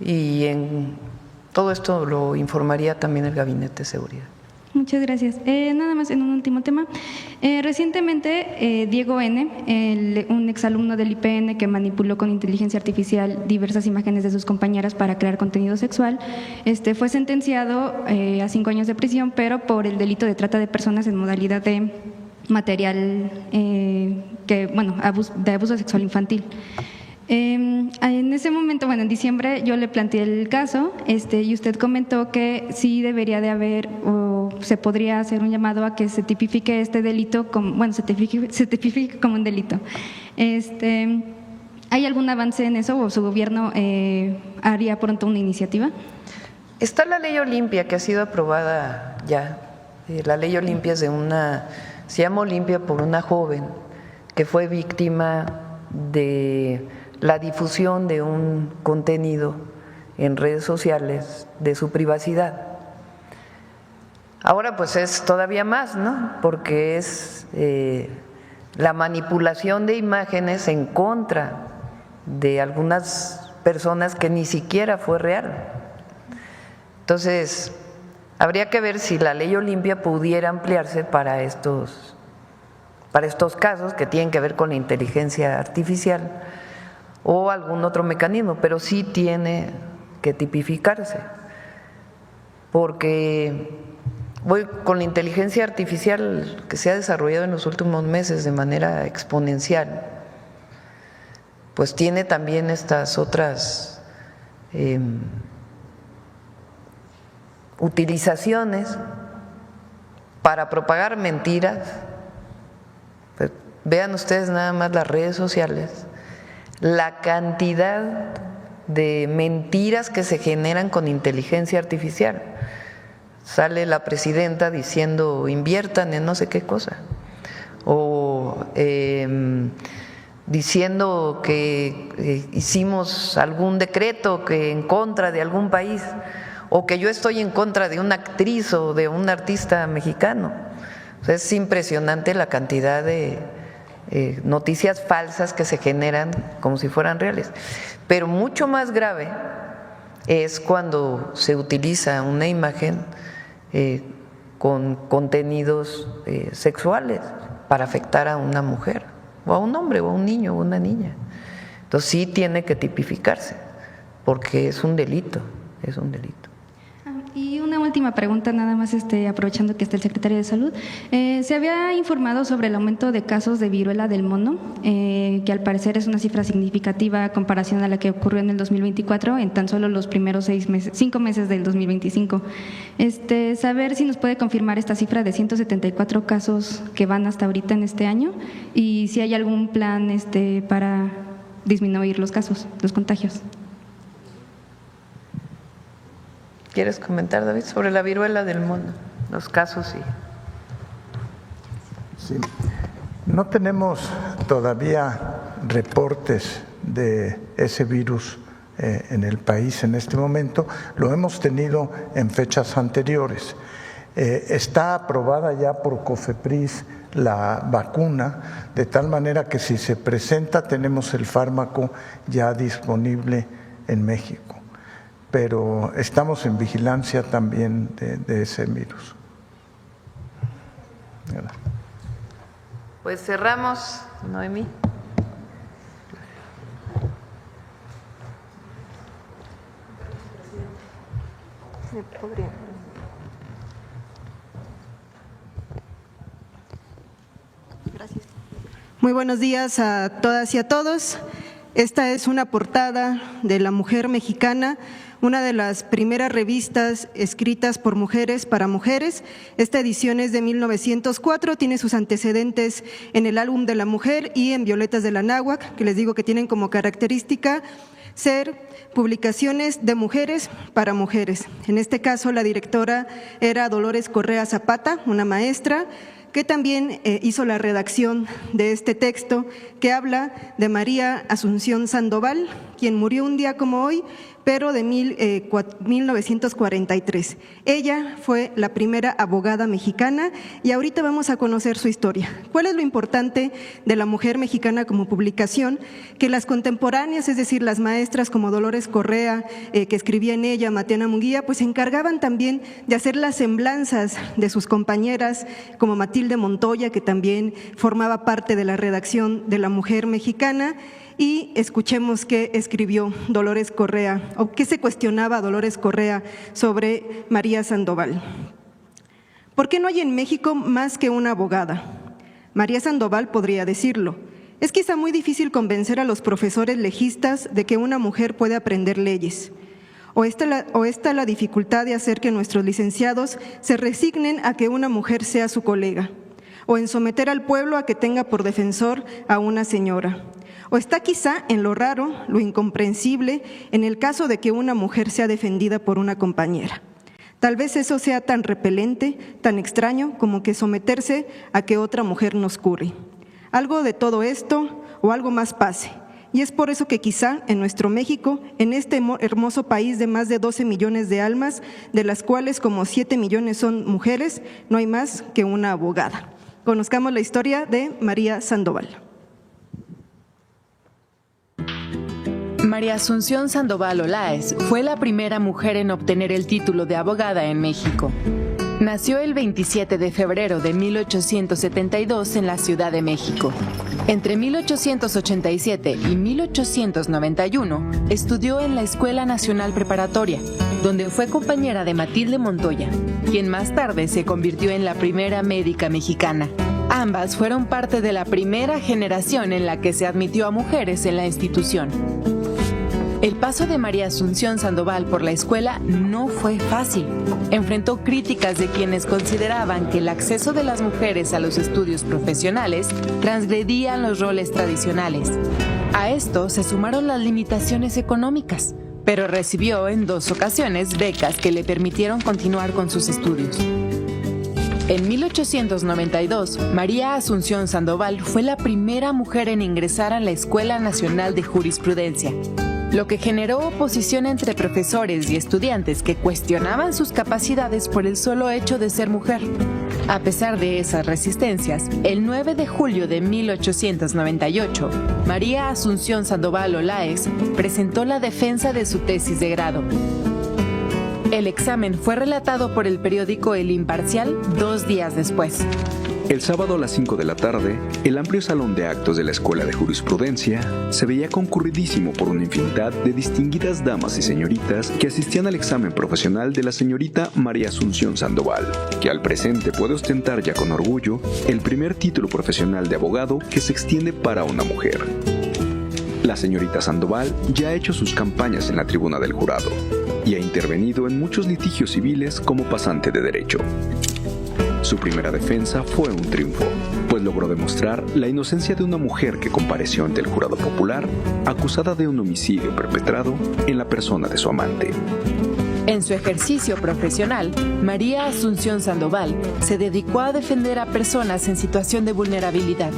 y en todo esto lo informaría también el gabinete de seguridad. Muchas gracias. Nada más en un último tema. Recientemente, Diego N., un exalumno del IPN que manipuló con inteligencia artificial diversas imágenes de sus compañeras para crear contenido sexual, fue sentenciado a 5 años de prisión, pero por el delito de trata de personas en modalidad de material de abuso sexual infantil. En ese momento, en diciembre yo le planteé el caso y usted comentó que sí debería de haber o se podría hacer un llamado a que se tipifique este delito como, se tipifique como un delito. ¿Hay algún avance en eso o su gobierno haría pronto una iniciativa? Está la ley Olimpia que ha sido aprobada ya. La ley Olimpia se llama Olimpia por una joven que fue víctima de la difusión de un contenido en redes sociales de su privacidad. Ahora pues es todavía más, ¿no? Porque es la manipulación de imágenes en contra de algunas personas que ni siquiera fue real. Entonces, habría que ver si la ley Olimpia pudiera ampliarse para estos para estos casos que tienen que ver con la inteligencia artificial o algún otro mecanismo, pero sí tiene que tipificarse, porque voy con la inteligencia artificial que se ha desarrollado en los últimos meses de manera exponencial, pues tiene también estas otras utilizaciones para propagar mentiras. Pues vean ustedes nada más las redes sociales, la cantidad de mentiras que se generan con inteligencia artificial. Sale la presidenta diciendo inviertan en no sé qué cosa, o diciendo que hicimos algún decreto que en contra de algún país, o que yo estoy en contra de una actriz o de un artista mexicano. O sea, es impresionante la cantidad de noticias falsas que se generan como si fueran reales. Pero mucho más grave es cuando se utiliza una imagen con contenidos sexuales para afectar a una mujer, o a un hombre, o a un niño, o una niña. Entonces sí tiene que tipificarse, porque es un delito, es un delito. Y una última pregunta, nada más aprovechando que está el secretario de Salud. Se había informado sobre el aumento de casos de viruela del mono, que al parecer es una cifra significativa a comparación a la que ocurrió en el 2024, en tan solo los primeros 5 meses del 2025. Saber si nos puede confirmar esta cifra de 174 casos que van hasta ahorita en este año, y si hay algún plan para disminuir los casos, los contagios. ¿Quieres comentar, David, sobre la viruela del mono, los casos? Sí. No tenemos todavía reportes de ese virus en el país en este momento, lo hemos tenido en fechas anteriores. Está aprobada ya por COFEPRIS la vacuna, de tal manera que si se presenta tenemos el fármaco ya disponible en México. Pero estamos en vigilancia también de ese virus. Pues cerramos, Noemí. Gracias. Muy buenos días a todas y a todos. Esta es una portada de La Mujer Mexicana, una de las primeras revistas escritas por mujeres para mujeres. Esta edición es de 1904, tiene sus antecedentes en el álbum de la mujer y en Violetas de la Náhuac, que les digo que tienen como característica ser publicaciones de mujeres para mujeres. En este caso la directora era Dolores Correa Zapata, una maestra, que también hizo la redacción de este texto, que habla de María Asunción Sandoval, quien murió un día como hoy, pero de 1943. Ella fue la primera abogada mexicana y ahorita vamos a conocer su historia. ¿Cuál es lo importante de La Mujer Mexicana como publicación? Que las contemporáneas, es decir, las maestras como Dolores Correa, que escribía en ella, Matiana Munguía, pues se encargaban también de hacer las semblanzas de sus compañeras, como Matilde Montoya, que también formaba parte de la redacción de La Mujer Mexicana. Y escuchemos qué escribió Dolores Correa, o qué se cuestionaba Dolores Correa sobre María Sandoval. ¿Por qué no hay en México más que una abogada? María Sandoval podría decirlo. Es quizá muy difícil convencer a los profesores legistas de que una mujer puede aprender leyes. O está la dificultad de hacer que nuestros licenciados se resignen a que una mujer sea su colega, o en someter al pueblo a que tenga por defensor a una señora. O está quizá en lo raro, lo incomprensible, en el caso de que una mujer sea defendida por una compañera. Tal vez eso sea tan repelente, tan extraño, como que someterse a que otra mujer nos cure. Algo de todo esto o algo más pase. Y es por eso que quizá en nuestro México, en este hermoso país de más de 12 millones de almas, de las cuales como 7 millones son mujeres, no hay más que una abogada. Conozcamos la historia de María Sandoval. María Asunción Sandoval Olaes fue la primera mujer en obtener el título de abogada en México. Nació el 27 de febrero de 1872 en la Ciudad de México. Entre 1887 y 1891 estudió en la Escuela Nacional Preparatoria, donde fue compañera de Matilde Montoya, quien más tarde se convirtió en la primera médica mexicana. Ambas fueron parte de la primera generación en la que se admitió a mujeres en la institución. El paso de María Asunción Sandoval por la escuela no fue fácil. Enfrentó críticas de quienes consideraban que el acceso de las mujeres a los estudios profesionales transgredía los roles tradicionales. A esto se sumaron las limitaciones económicas, pero recibió en 2 ocasiones becas que le permitieron continuar con sus estudios. En 1892, María Asunción Sandoval fue la primera mujer en ingresar a la Escuela Nacional de Jurisprudencia, lo que generó oposición entre profesores y estudiantes que cuestionaban sus capacidades por el solo hecho de ser mujer. A pesar de esas resistencias, el 9 de julio de 1898, María Asunción Sandoval Olaez presentó la defensa de su tesis de grado. El examen fue relatado por el periódico El Imparcial 2 días después. El sábado a las 5 de la tarde, el amplio salón de actos de la Escuela de Jurisprudencia se veía concurridísimo por una infinidad de distinguidas damas y señoritas que asistían al examen profesional de la señorita María Asunción Sandoval, que al presente puede ostentar ya con orgullo el primer título profesional de abogado que se extiende para una mujer. La señorita Sandoval ya ha hecho sus campañas en la tribuna del jurado y ha intervenido en muchos litigios civiles como pasante de derecho. Su primera defensa fue un triunfo, pues logró demostrar la inocencia de una mujer que compareció ante el jurado popular acusada de un homicidio perpetrado en la persona de su amante. En su ejercicio profesional, María Asunción Sandoval se dedicó a defender a personas en situación de vulnerabilidad,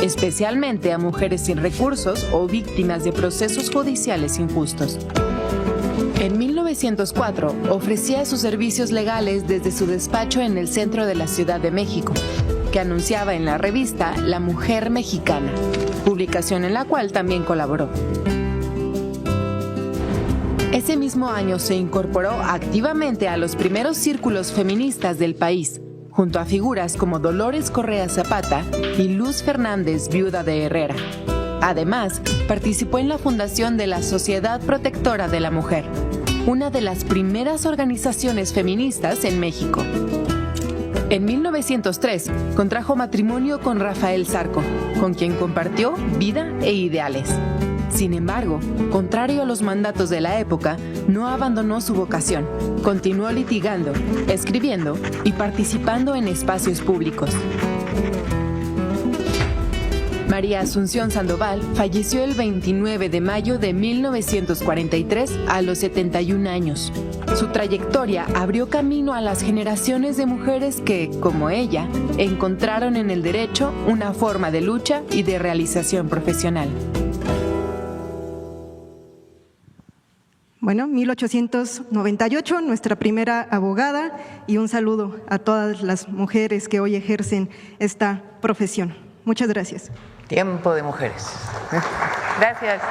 especialmente a mujeres sin recursos o víctimas de procesos judiciales injustos. En 1904 ofrecía sus servicios legales desde su despacho en el centro de la Ciudad de México, que anunciaba en la revista La Mujer Mexicana, publicación en la cual también colaboró. Ese mismo año se incorporó activamente a los primeros círculos feministas del país, junto a figuras como Dolores Correa Zapata y Luz Fernández, viuda de Herrera. Además, participó en la fundación de la Sociedad Protectora de la Mujer, una de las primeras organizaciones feministas en México. En 1903, contrajo matrimonio con Rafael Zarco, con quien compartió vida e ideales. Sin embargo, contrario a los mandatos de la época, no abandonó su vocación. Continuó litigando, escribiendo y participando en espacios públicos. María Asunción Sandoval falleció el 29 de mayo de 1943 a los 71 años. Su trayectoria abrió camino a las generaciones de mujeres que, como ella, encontraron en el derecho una forma de lucha y de realización profesional. Bueno, 1898, nuestra primera abogada, y un saludo a todas las mujeres que hoy ejercen esta profesión. Muchas gracias. Tiempo de mujeres. Gracias.